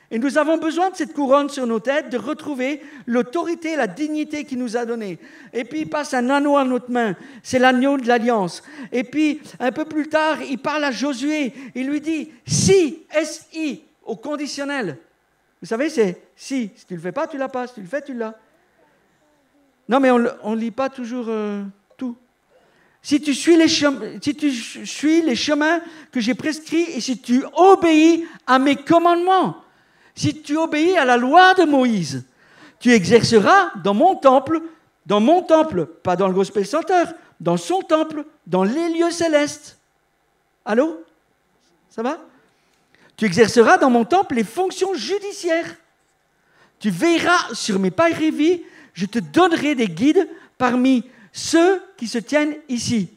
Et nous avons besoin de cette couronne sur nos têtes, de retrouver l'autorité, la dignité qu'il nous a donnée. Et puis il passe un anneau à notre main, c'est l'agneau de l'Alliance. Et puis un peu plus tard, il parle à Josué, il lui dit « si », S-I, au conditionnel. Vous savez, c'est « si ». Si tu ne le fais pas, tu l'as pas. Si tu le fais, tu l'as. Non, mais on ne lit pas toujours tout. Si tu suis les chemins que j'ai prescrits et si tu obéis à mes commandements, si tu obéis à la loi de Moïse, tu exerceras dans mon temple, pas dans le Gospel Center, dans son temple, dans les lieux célestes. Allô? Ça va? Tu exerceras dans mon temple les fonctions judiciaires. Tu veilleras sur mes parvis, je te donnerai des guides parmi ceux qui se tiennent ici.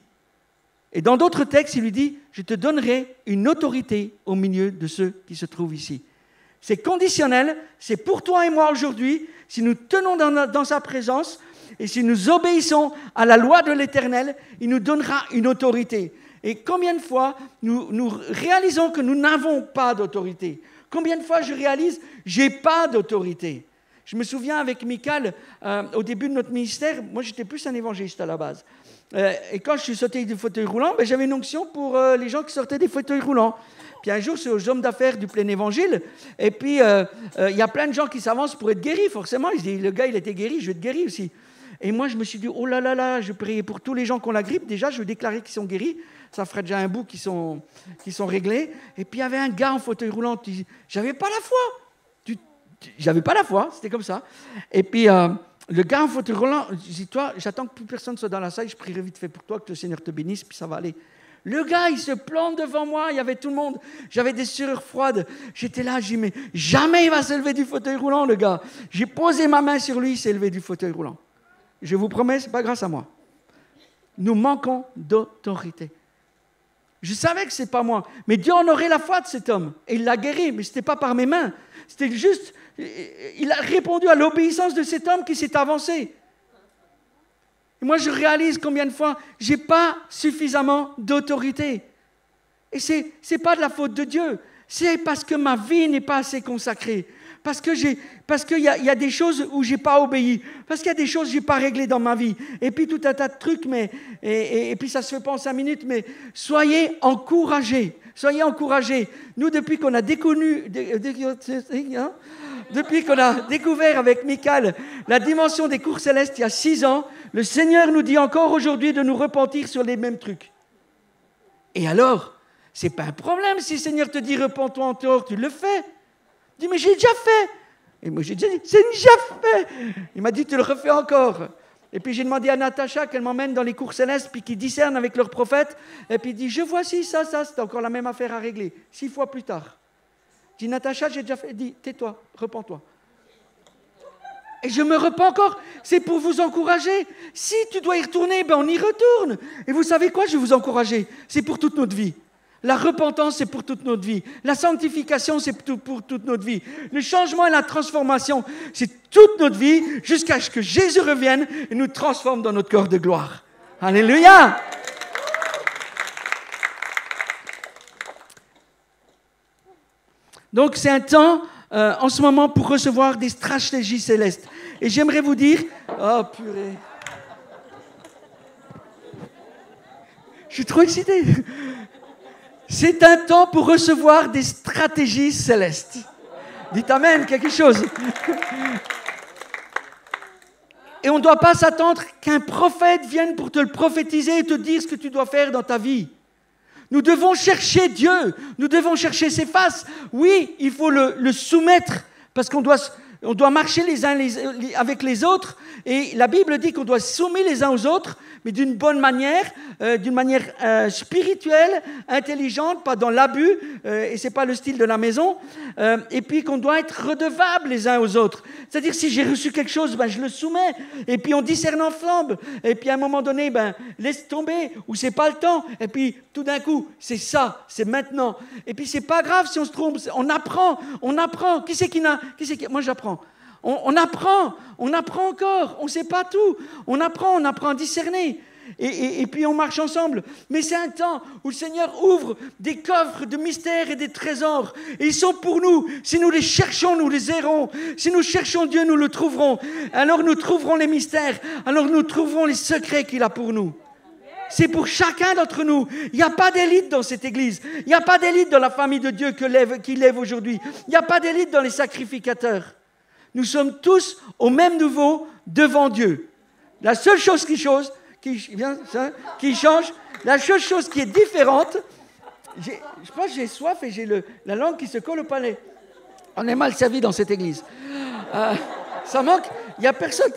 Et dans d'autres textes, il lui dit, je te donnerai une autorité au milieu de ceux qui se trouvent ici. C'est conditionnel, c'est pour toi et moi aujourd'hui. Si nous tenons dans sa présence et si nous obéissons à la loi de l'Éternel, il nous donnera une autorité. Et combien de fois nous réalisons que nous n'avons pas d'autorité? Combien de fois je réalise, je n'ai pas d'autorité? Je me souviens avec Michael, au début de notre ministère, moi j'étais plus un évangéliste à la base. Et quand je suis sorti du fauteuil roulant, j'avais une onction pour les gens qui sortaient des fauteuils roulants. Puis un jour, c'est aux hommes d'affaires du plein évangile. Et puis, il y a plein de gens qui s'avancent pour être guéris, forcément. Ils se disent, le gars, il était guéri, je vais être guéri aussi. Et moi, je me suis dit, oh là là là, je priais pour tous les gens qui ont la grippe. Déjà, je déclarais qu'ils sont guéris. Ça ferait déjà un bout qui sont réglés. Et puis, il y avait un gars en fauteuil roulant. J'avais pas la foi. J'avais pas la foi, c'était comme ça. Et puis, le gars en fauteuil roulant, je dis, toi, j'attends que plus personne soit dans la salle. Je prierai vite fait pour toi, que le Seigneur te bénisse, puis ça va aller. Le gars, il se plante devant moi, il y avait tout le monde, j'avais des sueurs froides. J'étais là, j'ai dit, mais jamais il va se lever du fauteuil roulant, le gars. J'ai posé ma main sur lui, il s'est levé du fauteuil roulant. Je vous promets, ce n'est pas grâce à moi. Nous manquons d'autorité. Je savais que ce n'est pas moi, mais Dieu honorait la foi de cet homme. Et il l'a guéri, mais ce n'était pas par mes mains. C'était juste, il a répondu à l'obéissance de cet homme qui s'est avancé. Et moi, je réalise combien de fois je n'ai pas suffisamment d'autorité. Et ce n'est pas de la faute de Dieu. C'est parce que ma vie n'est pas assez consacrée. Parce qu'il y a des choses où je n'ai pas obéi. Parce qu'il y a des choses que je n'ai pas réglées dans ma vie. Et puis tout un tas de trucs, et puis ça ne se fait pas en 5 minutes, mais soyez encouragés. Soyez encouragés. Nous, depuis qu'on a découvert avec Michael la dimension des cours célestes il y a 6 ans, le Seigneur nous dit encore aujourd'hui de nous repentir sur les mêmes trucs. Et alors, ce n'est pas un problème si le Seigneur te dit repens-toi en tort, tu le fais. Il dit, mais j'ai déjà fait. Et moi, j'ai dit, c'est déjà fait. Il m'a dit, tu le refais encore. Et puis, j'ai demandé à Natacha qu'elle m'emmène dans les cours célestes, puis qu'ils discernent avec leurs prophètes. Et puis, il dit, je vois si ça, c'est encore la même affaire à régler. 6 fois plus tard. Je dis, Natacha, j'ai déjà fait. Il dit, tais-toi, repens-toi. Et je me repens encore. C'est pour vous encourager. Si tu dois y retourner, ben on y retourne. Et vous savez quoi, je vais vous encourager. C'est pour toute notre vie. La repentance, c'est pour toute notre vie. La sanctification, c'est pour toute notre vie. Le changement et la transformation, c'est toute notre vie jusqu'à ce que Jésus revienne et nous transforme dans notre corps de gloire. Alléluia! Donc, c'est un temps, en ce moment, pour recevoir des stratégies célestes. Et j'aimerais vous dire... Oh, purée! Je suis trop excité. C'est un temps pour recevoir des stratégies célestes. Dites amen, quelque chose. Et on ne doit pas s'attendre qu'un prophète vienne pour te le prophétiser et te dire ce que tu dois faire dans ta vie. Nous devons chercher Dieu, nous devons chercher ses faces. Oui, il faut le soumettre, parce qu'on doit marcher les uns avec les autres. Et la Bible dit qu'on doit se soumettre les uns aux autres, mais d'une bonne manière, spirituelle, intelligente, pas dans l'abus, et ce n'est pas le style de la maison. Et puis qu'on doit être redevables les uns aux autres. C'est-à-dire, si j'ai reçu quelque chose, ben, je le soumets. Et puis on discerne ensemble. Et puis à un moment donné, ben, laisse tomber, ou c'est pas le temps. Et puis tout d'un coup, c'est ça, c'est maintenant. Et puis c'est pas grave si on se trompe, on apprend. Qui c'est qui n'a... Moi j'apprends. On apprend encore, on ne sait pas tout. On apprend à discerner. Et puis on marche ensemble. Mais c'est un temps où le Seigneur ouvre des coffres de mystères et des trésors. Et ils sont pour nous. Si nous les cherchons, nous les errons. Si nous cherchons Dieu, nous le trouverons. Alors nous trouverons les mystères. Alors nous trouverons les secrets qu'il a pour nous. C'est pour chacun d'entre nous. Il n'y a pas d'élite dans cette église. Il n'y a pas d'élite dans la famille de Dieu qui lève aujourd'hui. Il n'y a pas d'élite dans les sacrificateurs. Nous sommes tous au même niveau devant Dieu. La seule chose qui change, la seule chose qui est différente, je pense que j'ai soif et j'ai la langue qui se colle au palais. On est mal servi dans cette église. Ça manque, il n'y a personne.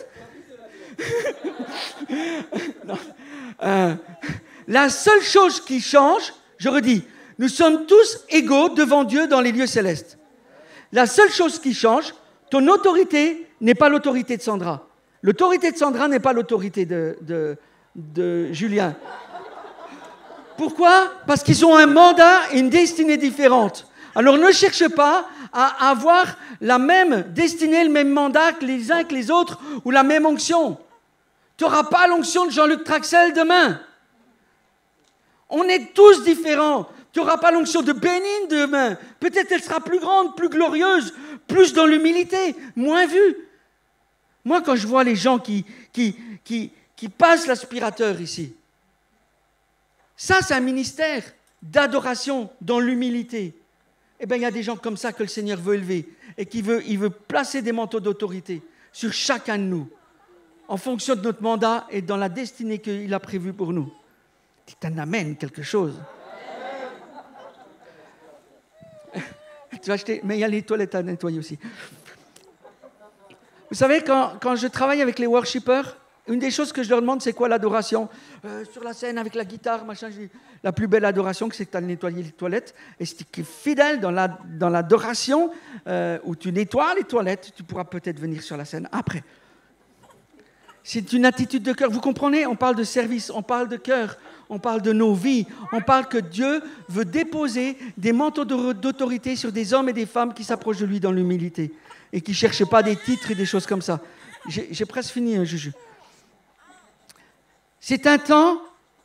La seule chose qui change, je redis, nous sommes tous égaux devant Dieu dans les lieux célestes. La seule chose qui change, ton autorité n'est pas l'autorité de Sandra. L'autorité de Sandra n'est pas l'autorité de Julien. Pourquoi? Parce qu'ils ont un mandat et une destinée différente. Alors ne cherche pas à avoir la même destinée, le même mandat que les uns que les autres, ou la même onction. Tu n'auras pas l'onction de Jean-Luc Traxel demain. On est tous différents. Tu n'auras pas l'onction de Bénigne demain. Peut-être elle sera plus grande, plus glorieuse, plus dans l'humilité, moins vue. Moi, quand je vois les gens qui passent l'aspirateur ici, ça, c'est un ministère d'adoration dans l'humilité. Eh bien, il y a des gens comme ça que le Seigneur veut élever et il veut placer des manteaux d'autorité sur chacun de nous. en fonction de notre mandat et dans la destinée qu'il a prévue pour nous. Dites un amen, quelque chose. Tu vas acheter, mais il y a les toilettes à nettoyer aussi. Vous savez, quand je travaille avec les worshippers, une des choses que je leur demande, c'est quoi l'adoration sur la scène, avec la guitare, machin, la plus belle adoration, c'est que tu as nettoyé les toilettes. Et si tu es fidèle dans l'adoration, où tu nettoies les toilettes, tu pourras peut-être venir sur la scène après. C'est une attitude de cœur. Vous comprenez? On parle de service, on parle de cœur, on parle de nos vies. On parle que Dieu veut déposer des manteaux d'autorité sur des hommes et des femmes qui s'approchent de lui dans l'humilité et qui ne cherchent pas des titres et des choses comme ça. J'ai presque fini, Juju. C'est un temps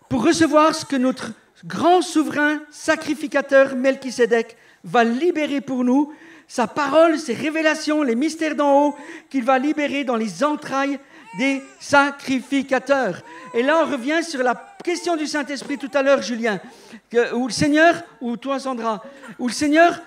pour recevoir ce que notre grand souverain sacrificateur Melchisédek va libérer pour nous, sa parole, ses révélations, les mystères d'en haut qu'il va libérer dans les entrailles des sacrificateurs. Et là, on revient sur la question du Saint-Esprit tout à l'heure, Julien, où le Seigneur, ou toi Sandra, où le Seigneur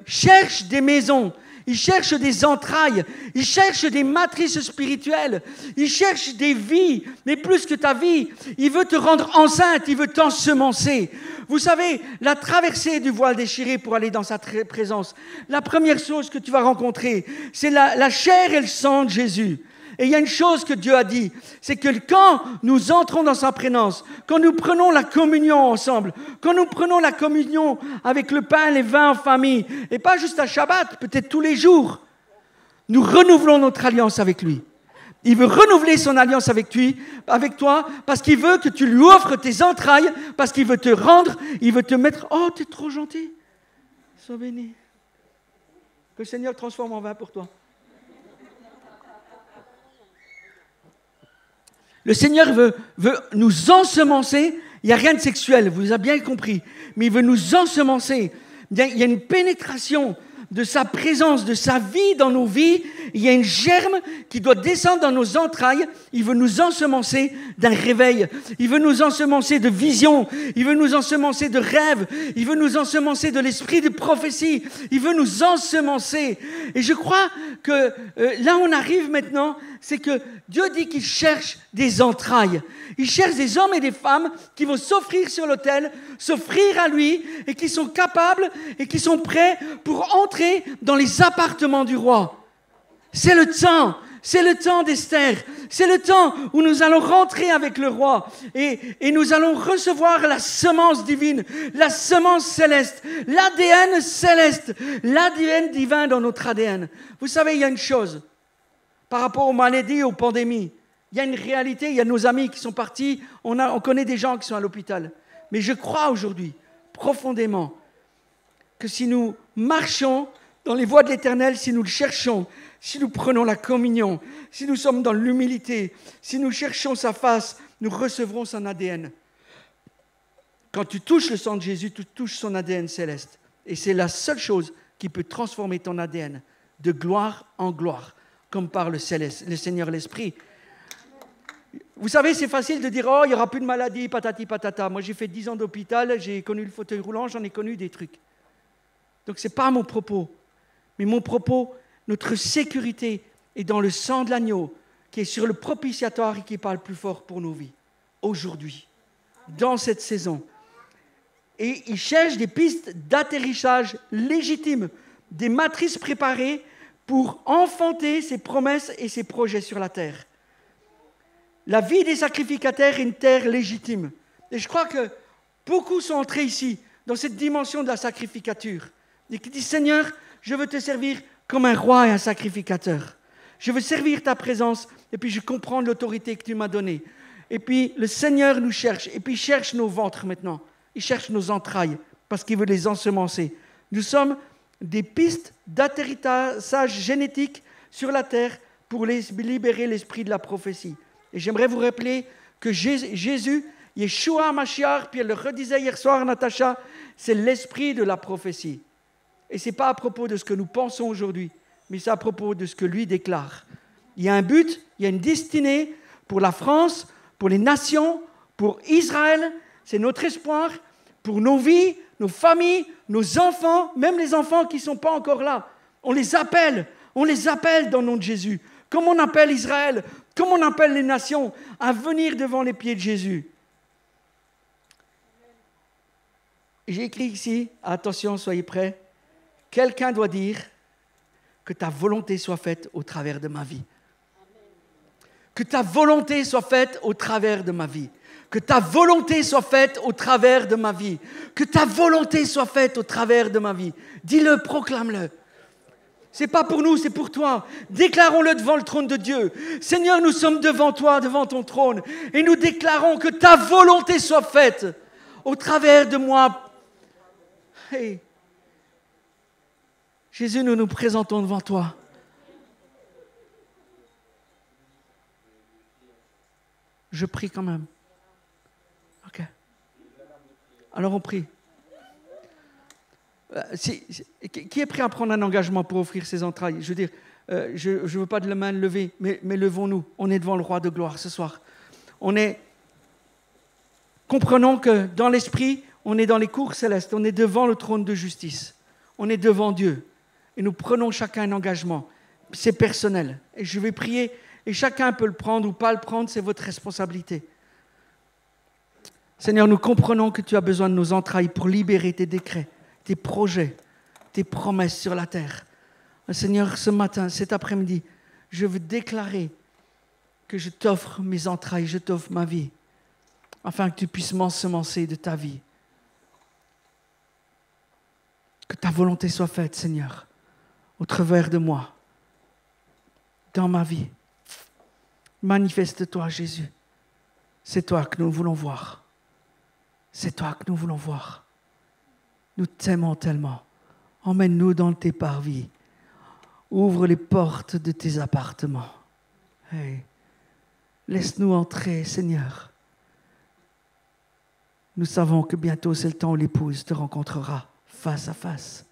cherche des maisons, il cherche des entrailles, il cherche des matrices spirituelles, il cherche des vies, mais plus que ta vie, il veut te rendre enceinte, il veut t'ensemencer. Vous savez, la traversée du voile déchiré pour aller dans sa présence, la première chose que tu vas rencontrer, c'est la chair et le sang de Jésus. Et il y a une chose que Dieu a dit, c'est que quand nous entrons dans sa présence, quand nous prenons la communion ensemble, quand nous prenons la communion avec le pain et les vins en famille, et pas juste à Shabbat, peut-être tous les jours, nous renouvelons notre alliance avec lui. Il veut renouveler son alliance avec toi, parce qu'il veut que tu lui offres tes entrailles, parce qu'il veut te rendre, il veut te mettre... Oh, tu es trop gentil. Sois béni. Que le Seigneur transforme en vin pour toi. Le Seigneur veut nous ensemencer. Il n'y a rien de sexuel, vous avez bien compris. Mais il veut nous ensemencer. Il y a une pénétration de sa présence, de sa vie dans nos vies. Il y a une germe qui doit descendre dans nos entrailles. Il veut nous ensemencer d'un réveil. Il veut nous ensemencer de vision. Il veut nous ensemencer de rêve. Il veut nous ensemencer de l'esprit de prophétie. Il veut nous ensemencer. Et je crois que là on arrive maintenant, c'est que Dieu dit qu'il cherche des entrailles. Il cherche des hommes et des femmes qui vont s'offrir sur l'autel, s'offrir à lui et qui sont capables et qui sont prêts pour entrer dans les appartements du roi. C'est le temps d'Esther. C'est le temps où nous allons rentrer avec le roi et nous allons recevoir la semence divine, la semence céleste, l'ADN céleste, l'ADN divin dans notre ADN. Vous savez, il y a une chose. Par rapport aux maladies, aux pandémies, il y a une réalité, il y a nos amis qui sont partis, on connaît des gens qui sont à l'hôpital. Mais je crois aujourd'hui, profondément, que si nous marchons dans les voies de l'Éternel, si nous le cherchons, si nous prenons la communion, si nous sommes dans l'humilité, si nous cherchons sa face, nous recevrons son ADN. Quand tu touches le sang de Jésus, tu touches son ADN céleste. Et c'est la seule chose qui peut transformer ton ADN de gloire en gloire, comme par le Seigneur l'Esprit. Vous savez, c'est facile de dire « Oh, il n'y aura plus de maladie, patati patata ». Moi, j'ai fait 10 ans d'hôpital, j'ai connu le fauteuil roulant, j'en ai connu des trucs. Donc, ce n'est pas mon propos. Mais mon propos, notre sécurité est dans le sang de l'agneau, qui est sur le propitiatoire et qui parle plus fort pour nos vies, aujourd'hui, dans cette saison. Et il cherche des pistes d'atterrissage légitimes, des matrices préparées pour enfanter ses promesses et ses projets sur la terre. La vie des sacrificateurs est une terre légitime. Et je crois que beaucoup sont entrés ici, dans cette dimension de la sacrificature, et qui disent « Seigneur, je veux te servir comme un roi et un sacrificateur. Je veux servir ta présence, et puis je comprends l'autorité que tu m'as donnée. » Et puis le Seigneur nous cherche, et puis il cherche nos ventres maintenant. Il cherche nos entrailles, parce qu'il veut les ensemencer. Nous sommes des pistes d'atterrissage génétique sur la terre pour libérer l'esprit de la prophétie. Et j'aimerais vous rappeler que Jésus, Yeshua Mashiach, puis elle le redisait hier soir, Natacha, c'est l'esprit de la prophétie. Et ce n'est pas à propos de ce que nous pensons aujourd'hui, mais c'est à propos de ce que lui déclare. Il y a un but, il y a une destinée pour la France, pour les nations, pour Israël, c'est notre espoir, pour nos vies, nos familles, nos enfants, même les enfants qui ne sont pas encore là. On les appelle dans le nom de Jésus. Comme on appelle Israël, comme on appelle les nations à venir devant les pieds de Jésus. J'ai écrit ici, attention, soyez prêts, quelqu'un doit dire que ta volonté soit faite au travers de ma vie. Que ta volonté soit faite au travers de ma vie. Que ta volonté soit faite au travers de ma vie. Que ta volonté soit faite au travers de ma vie. Dis-le, proclame-le. Ce n'est pas pour nous, c'est pour toi. Déclarons-le devant le trône de Dieu. Seigneur, nous sommes devant toi, devant ton trône. Et nous déclarons que ta volonté soit faite au travers de moi. Hey. Jésus, nous nous présentons devant toi. Je prie quand même. Ok. Alors on prie. Qui est prêt à prendre un engagement pour offrir ses entrailles? Je veux dire, je ne veux pas de la main levée, mais levons-nous. On est devant le roi de gloire ce soir. Comprenons que dans l'esprit, on est dans les cours célestes, on est devant le trône de justice. On est devant Dieu. Et nous prenons chacun un engagement. C'est personnel. Et je vais prier. Et chacun peut le prendre ou pas le prendre, c'est votre responsabilité. Seigneur, nous comprenons que tu as besoin de nos entrailles pour libérer tes décrets, tes projets, tes promesses sur la terre. Seigneur, ce matin, cet après-midi, je veux déclarer que je t'offre mes entrailles, je t'offre ma vie, afin que tu puisses m'ensemencer de ta vie. Que ta volonté soit faite, Seigneur, au travers de moi, dans ma vie. Manifeste-toi, Jésus. C'est toi que nous voulons voir. C'est toi que nous voulons voir. Nous t'aimons tellement. Emmène-nous dans tes parvis. Ouvre les portes de tes appartements. Hey. Laisse-nous entrer, Seigneur. Nous savons que bientôt c'est le temps où l'épouse te rencontrera face à face.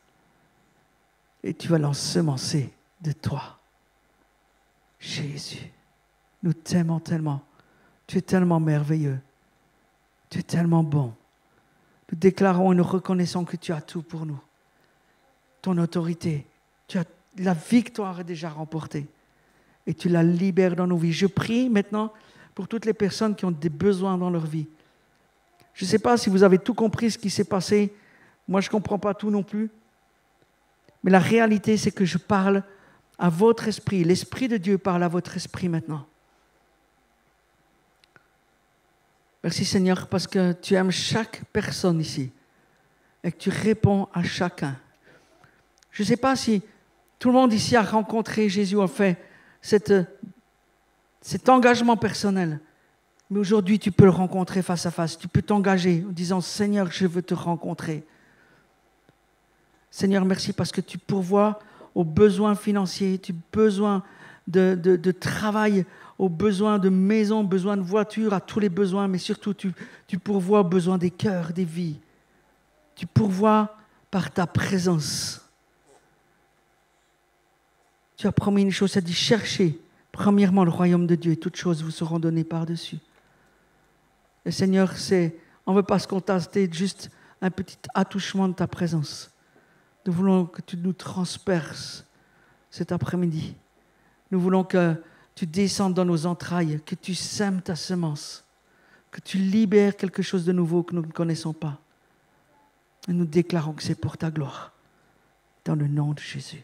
Et tu vas l'ensemencer de toi. Jésus. Nous t'aimons tellement. Tu es tellement merveilleux. Tu es tellement bon. Nous déclarons et nous reconnaissons que tu as tout pour nous. Ton autorité. Tu as la victoire est déjà remportée. Et tu la libères dans nos vies. Je prie maintenant pour toutes les personnes qui ont des besoins dans leur vie. Je ne sais pas si vous avez tout compris ce qui s'est passé. Moi, je ne comprends pas tout non plus. Mais la réalité, c'est que je parle à votre esprit. L'Esprit de Dieu parle à votre esprit maintenant. Merci Seigneur parce que tu aimes chaque personne ici et que tu réponds à chacun. Je ne sais pas si tout le monde ici a rencontré Jésus, a fait cet engagement personnel. Mais aujourd'hui, tu peux le rencontrer face à face. Tu peux t'engager en disant, Seigneur, je veux te rencontrer. Seigneur, merci parce que tu pourvois aux besoins financiers, aux besoins de travail, aux besoins de maison, aux besoins de voiture, à tous les besoins, mais surtout, tu pourvois aux besoins des cœurs, des vies. Tu pourvois par ta présence. Tu as promis une chose, tu as dit, cherchez premièrement le royaume de Dieu et toutes choses vous seront données par-dessus. Et Seigneur, on ne veut pas se contenter de juste un petit attouchement de ta présence. Nous voulons que tu nous transperces cet après-midi. Nous voulons que tu descendes dans nos entrailles, que tu sèmes ta semence, que tu libères quelque chose de nouveau que nous ne connaissons pas. Et nous déclarons que c'est pour ta gloire. Dans le nom de Jésus.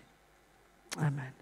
Amen.